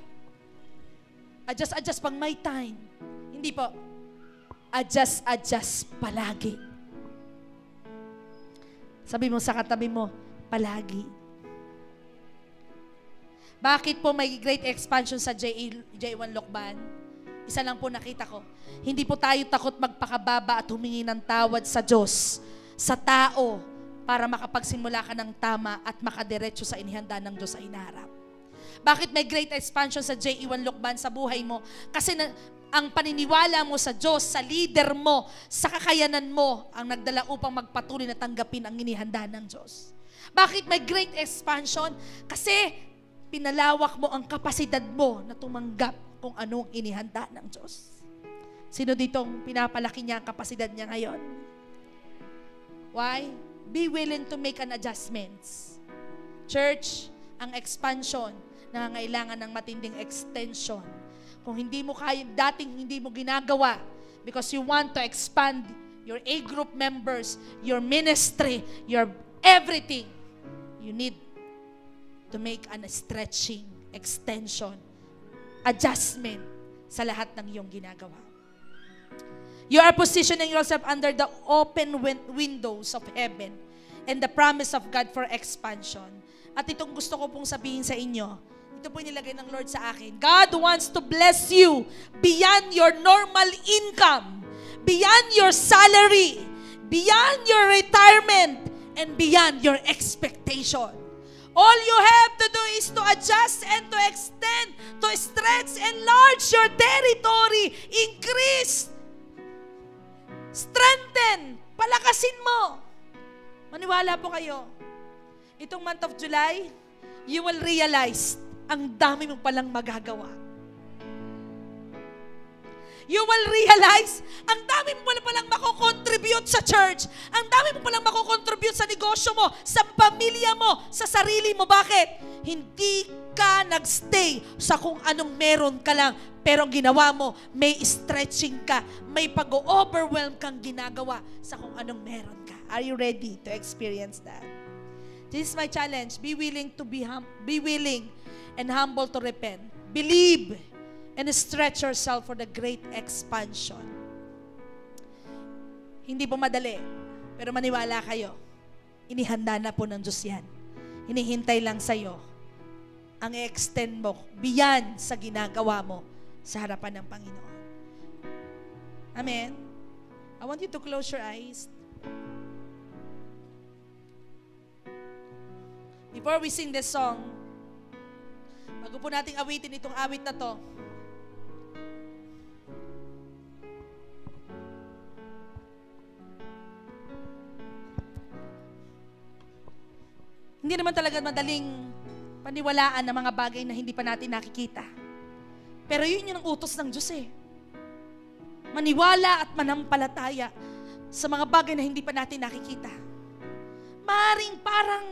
adjust pang may time. Hindi po. Adjust palagi. Sabi mo sa katabi mo, palagi. Bakit po may great expansion sa J1 Lokban? Isa lang po nakita ko. Hindi po tayo takot magpakababa at humingi ng tawad sa Diyos, sa tao, para makapagsimula ka ng tama at makadiretso sa inihanda ng Diyos sa inaharap. Bakit may great expansion sa J1 Lokban sa buhay mo? Kasi ang paniniwala mo sa Diyos, sa leader mo, sa kakayanan mo, ang nagdala upang magpatuloy na tanggapin ang inihanda ng Diyos. Bakit may great expansion? Kasi pinalawak mo ang kapasidad mo na tumanggap kung anong inihanda ng Diyos. Sino ditong pinapalaki niya ang kapasidad niya ngayon? Why? Be willing to make an adjustments. Church, ang expansion, nangangailangan ng matinding extension. Kung hindi mo kaya, dating hindi mo ginagawa because you want to expand your A group members, your ministry, your everything, you need to make an stretching, extension, adjustment sa lahat ng iyong ginagawa. You are positioning yourself under the open windows of heaven and the promise of God for expansion. At itong gusto ko pong sabihin sa inyo, ito po nilagay ng Lord sa akin. God wants to bless you beyond your normal income, beyond your salary, beyond your retirement, and beyond your expectation. All you have to do is to adjust and to extend, to stretch, enlarge your territory, increase, strengthen, palakasin mo. Maniwala po kayo. Itong month of July, you will realize ang dami mo palang magagawa. You will realize, ang dami mo palang makokontribute sa church. Ang dami mo palang makokontribute sa negosyo mo, sa pamilya mo, sa sarili mo. Bakit? Hindi ka nagstay sa kung anong meron ka lang. Pero ang ginawa mo, may stretching ka. May pag-overwhelm kang ginagawa sa kung anong meron ka. Are you ready to experience that? This is my challenge. Be willing and humble to repent. Believe and stretch yourself for the great expansion. Hindi po madali, pero maniwala kayo, inihanda na po ng Diyos yan. Hinihintay lang sa'yo ang i-extend mo beyond sa ginagawa mo sa harapan ng Panginoon. Amen? I want you to close your eyes. Before we sing this song, bago po nating awitin itong awit na to, hindi naman talaga madaling paniwalaan ng mga bagay na hindi pa natin nakikita. Pero yun yung utos ng Diyos Maniwala at manampalataya sa mga bagay na hindi pa natin nakikita. Maring parang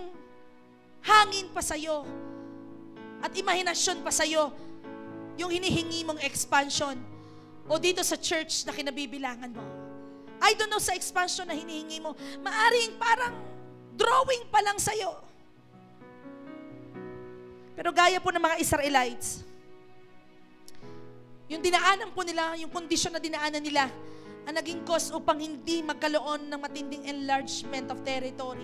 hangin pa sa'yo at imahinasyon pa sa'yo yung hinihingi mong expansion o dito sa church na kinabibilangan mo. I don't know sa expansion na hinihingi mo. Maaring parang drawing pa lang sa'yo. Pero gaya po ng mga Israelites, yung dinaanan po nila, yung kondisyon na dinaanan nila, ang naging cause upang hindi magkaroon ng matinding enlargement of territory.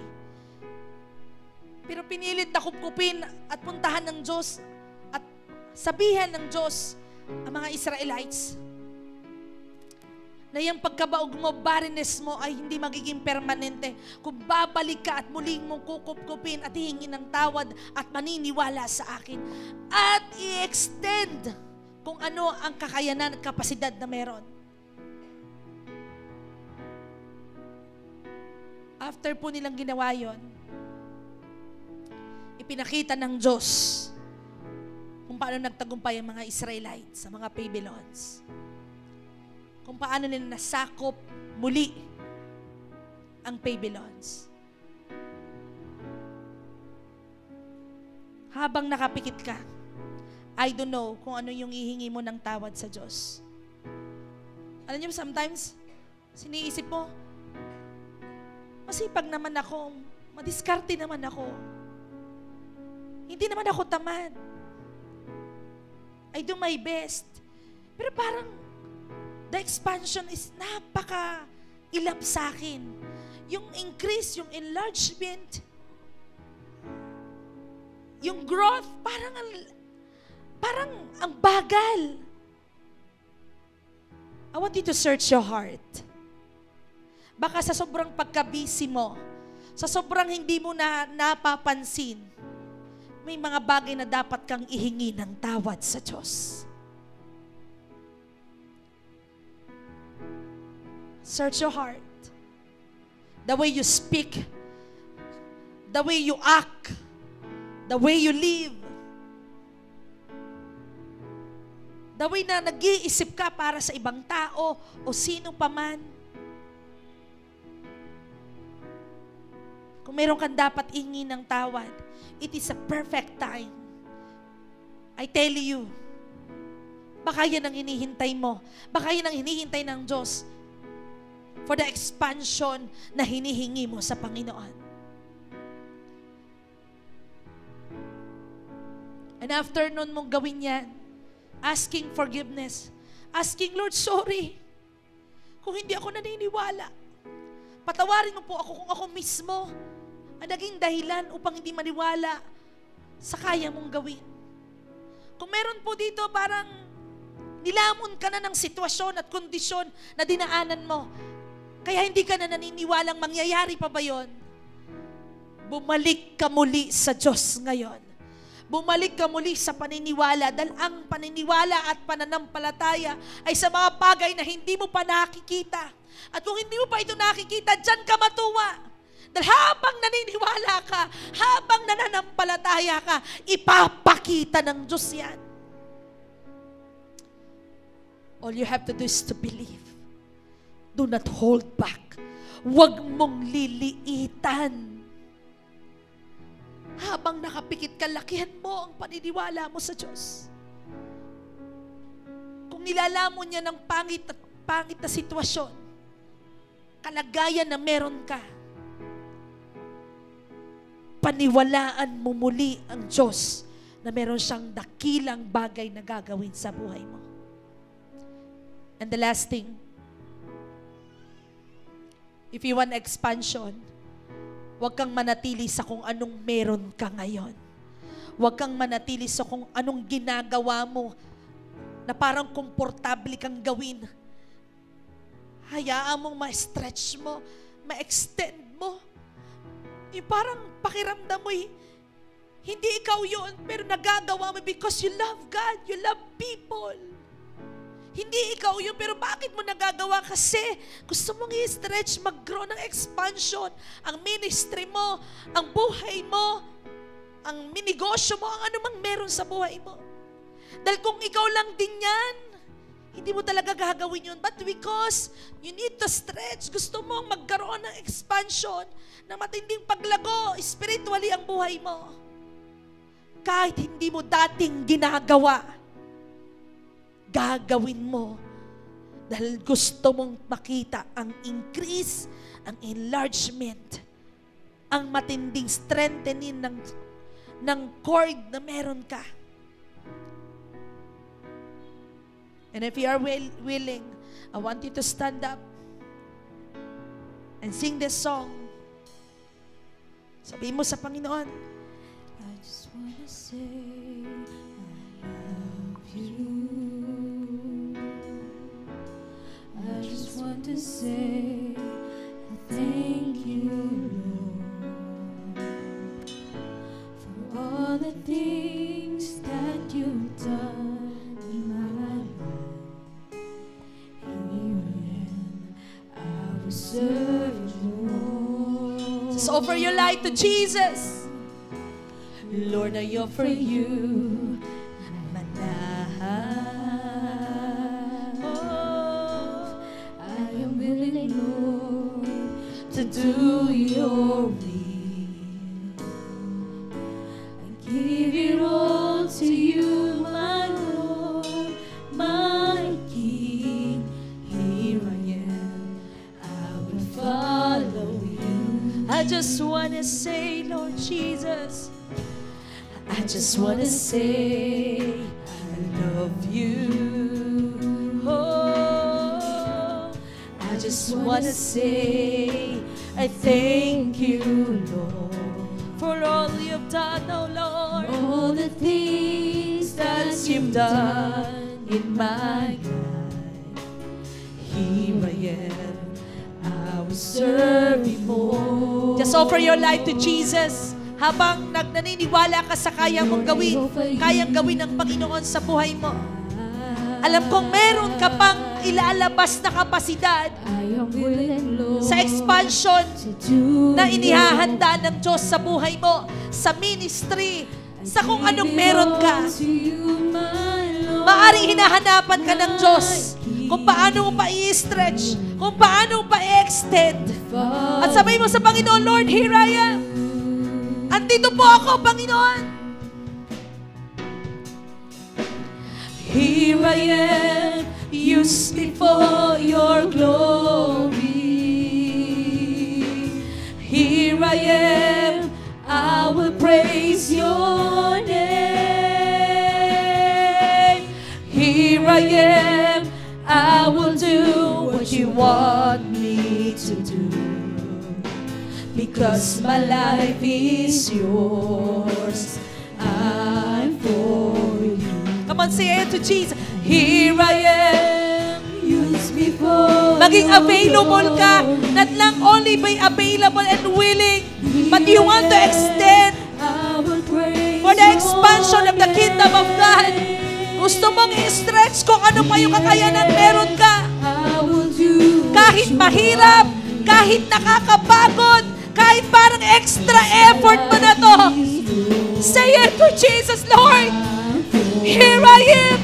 Pero pinilit na kupkupin at puntahan ng Diyos at sabihan ng Diyos ang mga Israelites na yung pagkabaog mo, barrenness mo ay hindi magiging permanente. Kung babalik ka at muling mong kukupkupin at hihingi ng tawad at maniniwala sa akin at i-extend kung ano ang kakayanan at kapasidad na meron. After po nilang ginawa yon, ipinakita ng Diyos kung paano nagtagumpay ang mga Israelites sa mga Babylons. Kung paano nila nasakop muli ang Babylons. Habang nakapikit ka, I don't know kung ano yung ihingi mo ng tawad sa Diyos. Alam niyo, sometimes, siniisip mo, masipag naman ako, madiskarte naman ako. Hindi naman ako tamad. I do my best. Pero parang, the expansion is napaka-ilap sa akin. Yung increase, yung enlargement, yung growth, parang ang bagal. I want you to search your heart. Baka sa sobrang pagka-busy mo, sa sobrang hindi mo na napapansin, may mga bagay na dapat kang ihingi ng tawad sa Diyos. Search your heart. The way you speak, the way you act, the way you live, the way na nag-iisip ka para sa ibang tao o sino pa man. Kung meron kang dapat ihingi ng tawad, it is a perfect time. I tell you, baka yan ang hinihintay mo. Baka yan ang hinihintay ng Diyos for the expansion na hinihingi mo sa Panginoon. And after nun mong gawin yan, asking forgiveness, asking, Lord, sorry, kung hindi ako naniniwala. Patawarin mo po ako kung ako mismo ang naging dahilan upang hindi maniwala sa kaya mong gawin. Kung meron po dito parang nilamon ka na ng sitwasyon at kondisyon na dinaanan mo, kaya hindi ka na naniniwalang mangyayari pa ba yun? Bumalik ka muli sa Diyos ngayon. Bumalik ka muli sa paniniwala dahil ang paniniwala at pananampalataya ay sa mga bagay na hindi mo pa nakikita. At kung hindi mo pa ito nakikita, dyan ka matuwa. Dahil habang naniniwala ka, habang nananampalataya ka, ipapakita ng Diyos yan. All you have to do is to believe. Do not hold back. Huwag mong liliitan. Habang nakapikit ka, lakihan mo ang paniniwala mo sa Diyos. Kung nilalamon niya ng pangit na sitwasyon, kalagayan na meron ka, paniwalaan mo muli ang Diyos na meron siyang dakilang bagay na gagawin sa buhay mo. And the last thing, if you want expansion, huwag kang manatili sa kung anong meron ka ngayon. Huwag kang manatili sa kung anong ginagawa mo na parang komportable kang gawin. Hayaan mong ma-stretch mo, ma-extend mo. Yung parang pakiramdam mo, hindi ikaw yun, pero nagagawa mo because you love God, you love people. Hindi ikaw yun, pero bakit mo nagagawa? Kasi gusto mong i-stretch, mag-grow ng expansion, ang ministry mo, ang buhay mo, ang minegosyo mo, ang anumang meron sa buhay mo. Dahil kung ikaw lang din yan, hindi mo talaga gagawin yun. But because you need to stretch, gusto mong magkaroon ng expansion, na matinding paglago, spiritually ang buhay mo. Kahit hindi mo dating ginagawa, gagawin mo. Dahil gusto mong makita ang increase, ang enlargement, ang matinding strengthening ng cord na meron ka. And if you are willing, I want you to stand up and sing this song. Sabihin mo sa Panginoon, I just wanna say I love you. I just want to say I thank you, Lord, for all the things that you've done in my life. Here I will serve you, Lord. just offer your life to Jesus. Lord, I offer you my life. Oh, I am willing, Lord, to do your will. I give it all to you, my Lord, my King. Here I am, I will follow you. I just want to say, Lord Jesus, I just wanna say I love you. Oh, I just wanna say I thank you, Lord, for all you've done, oh Lord. all the things that you've done in my life. Here I am, I will serve you more. Just offer your life to Jesus. Habang naniniwala ka sa kayang mong gawin, kayang gawin ng Panginoon sa buhay mo. Alam kong meron ka pang ilalabas na kapasidad I am willing, Lord, sa expansion to do na inihahanda ng Diyos sa buhay mo, sa ministry, sa kung anong meron ka. Maaring hinahanapan ka ng Diyos kung paano mo pa i-stretch, kung paano mo pa i-extend. At sabihin mo sa Panginoon, Lord, here I am. Andito po ako, Panginoon. Here I am, use me for your glory. Here I am, I will praise your name. Here I am, I will do what you want me to do. Because my life is yours, I'm for you. Come on, say it to Jesus. Here I am, use me for Maging your available ka, glory. not lang only be available and willing, but you want to extend I will praise for the expansion of the kingdom of God. Gusto mong i-stretch kung ano pa yung kakayanan meron ka. I will do Kahit mahirap, kahit nakakapagod, kahit parang extra effort mo na to. Say it to Jesus, Lord. Here I am.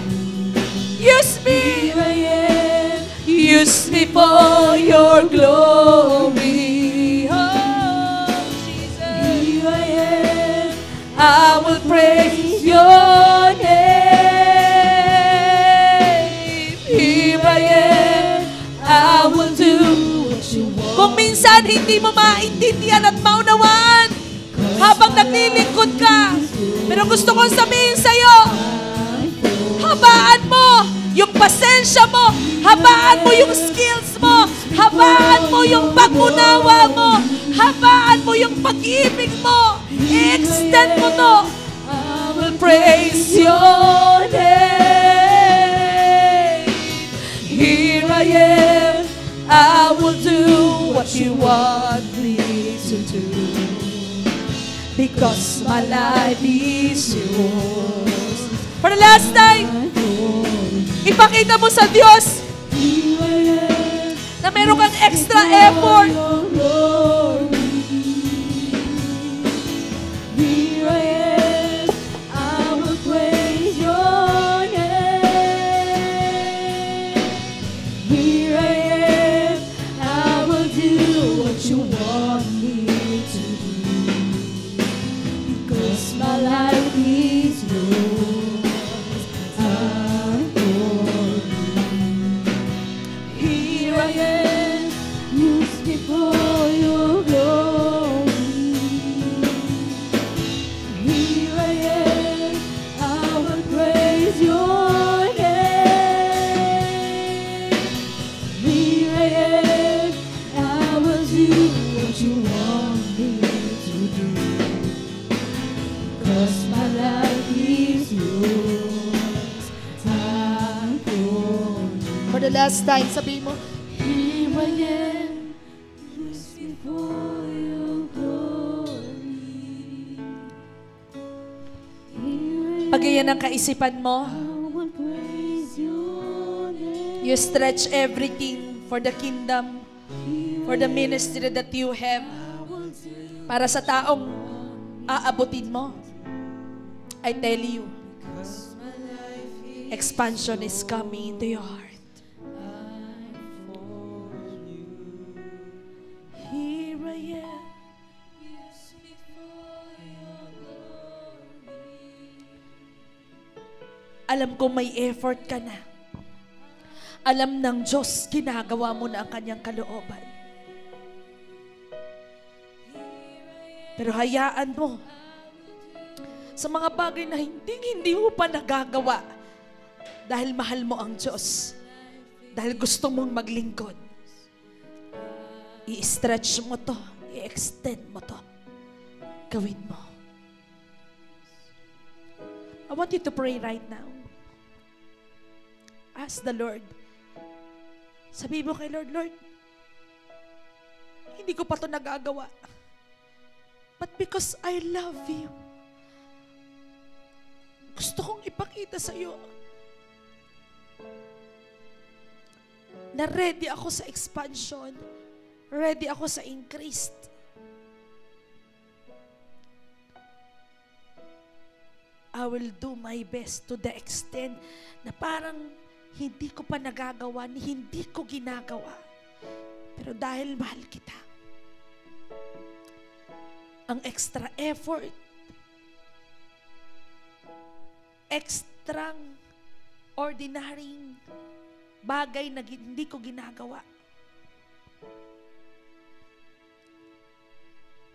Use me. Here I am, use me for your glory. Oh, Jesus. Here I am, I will praise your name. Here I am, I will do what you want. Kung minsan hindi mo maintindihan at maunawaan habang naglilingkod ka, pero gusto kong sabihin sa'yo, habaan mo yung pasensya mo, habaan mo yung skills mo, habaan mo yung pag-unawa mo, habaan mo yung pag-ibig mo, i-extend mo to. I will praise your name. Here I am, I will do what you want me to do. Because my life is yours. For the last time, ipakita mo sa Diyos Here I am, na meron kang extra effort. your glory. Here I am, I will praise your name. Here I am, I will do what you want me to do. Because my life is yours, I'm for you. Here I am, I will praise your name. Here I am, I will do what you want me to do. 'Cause my life is yours, time for you. For the last time, sabihin mo, Here I am, just before your glory. Here I pagayan ang kaisipan mo, will praise your name. you stretch everything for the kingdom, for the ministry that you have, para sa taong aabutin mo. I tell you, expansion is coming into your heart. Here I am. Alam ko may effort ka na. Alam ng Diyos, ginagawa mo na ang kanyang kalooban. Pero hayaan mo, sa mga bagay na hindi mo pa nagagawa, dahil mahal mo ang Diyos, dahil gusto mong maglingkod, i-stretch mo to, i-extend mo to, gawin mo. I want you to pray right now. Ask the Lord. Sabi mo kay Lord, Lord, hindi ko pa to nagagawa. But because I love you, gusto kong ipakita sa iyo na ready ako sa expansion, ready ako sa increase. I will do my best to the extent na parang hindi ko pa nagagawa, hindi ko ginagawa. Pero dahil mahal kita, ang extra effort, extra ordinary bagay na hindi ko ginagawa,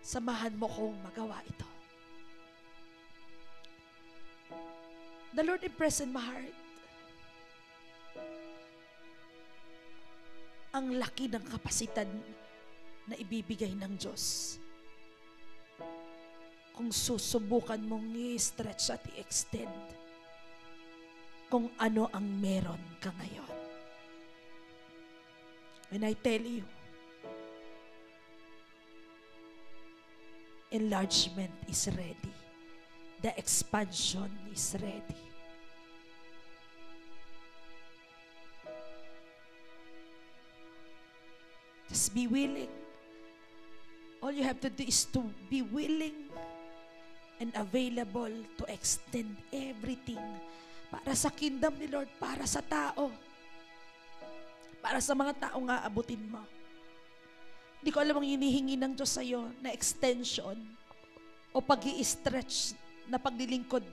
samahan mo kong magawa ito. The Lord impressed in my heart ang laki ng kapasidad na ibibigay ng Diyos kung susubukan mong i-stretch at i-extend kung ano ang meron ka ngayon. And I tell you, enlargement is ready. The expansion is ready. Just be willing. All you have to do is to be willing and available to extend everything para sa kingdom ni Lord, para sa tao, para sa mga taong aabutin mo. Hindi ko alam ang hinihingi ng Diyos sa'yo na extension o pag-i-stretch na paglilingkod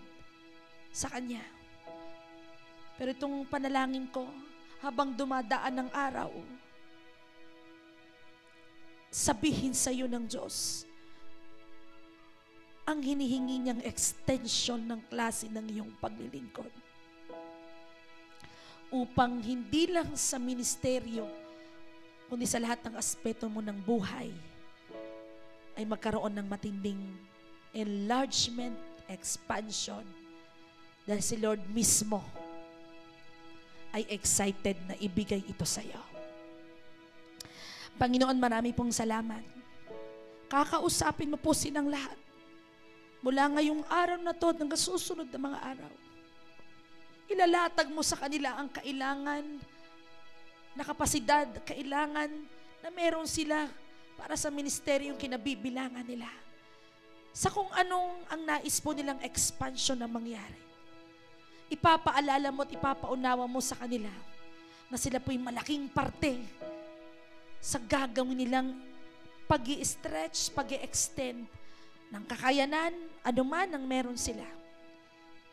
sa Kanya. Pero itong panalangin ko, habang dumadaan ng araw, sabihin sa iyo ng Diyos ang hinihingi niyang extension ng klase ng iyong paglilingkod. Upang hindi lang sa ministeryo, kundi sa lahat ng aspeto mo ng buhay, ay magkaroon ng matinding enlargement, expansion. Dahil si Lord mismo ay excited na ibigay ito sa iyo. Panginoon, marami pong salamat. Kakausapin mo po silang lahat. Mula ngayong araw na to hanggang susunod na mga araw. Ilalatag mo sa kanila ang kailangan na kapasidad, kailangan na meron sila para sa ministeryong kinabibilangan nila. Sa kung anong ang nais po nilang expansion na mangyari. Ipapaalala mo at ipapaunawa mo sa kanila na sila po'y malaking parte sa gagawin nilang pag-i-stretch, pag-i-extend ng kakayanan, anuman ang meron sila.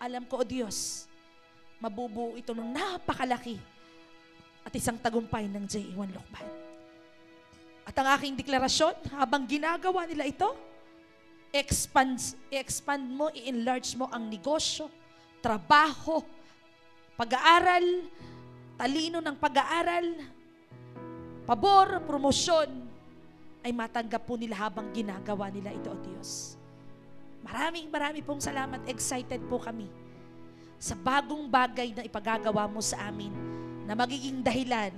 Alam ko, O Diyos, mabubuo ito ng napakalaki at isang tagumpay ng J.A.1 Lokban. At ang aking deklarasyon, habang ginagawa nila ito, i-expand mo, i-enlarge mo ang negosyo, trabaho, pag-aaral, talino ng pag-aaral, pabor, promosyon, ay matanggap po nila habang ginagawa nila ito, O Diyos. Maraming pong salamat. Excited po kami sa bagong bagay na ipagagawa mo sa amin na magiging dahilan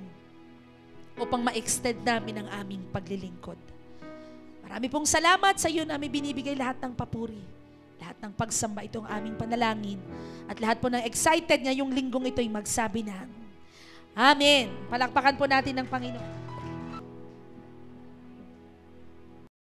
upang ma-extend namin ang aming paglilingkod. Marami pong salamat sa iyo namin binibigay lahat ng papuri, lahat ng pagsamba, itong aming panalangin, at lahat po ng excited ngayong linggong ito'y magsabi ng Amen. Palakpakan po natin ng Panginoon.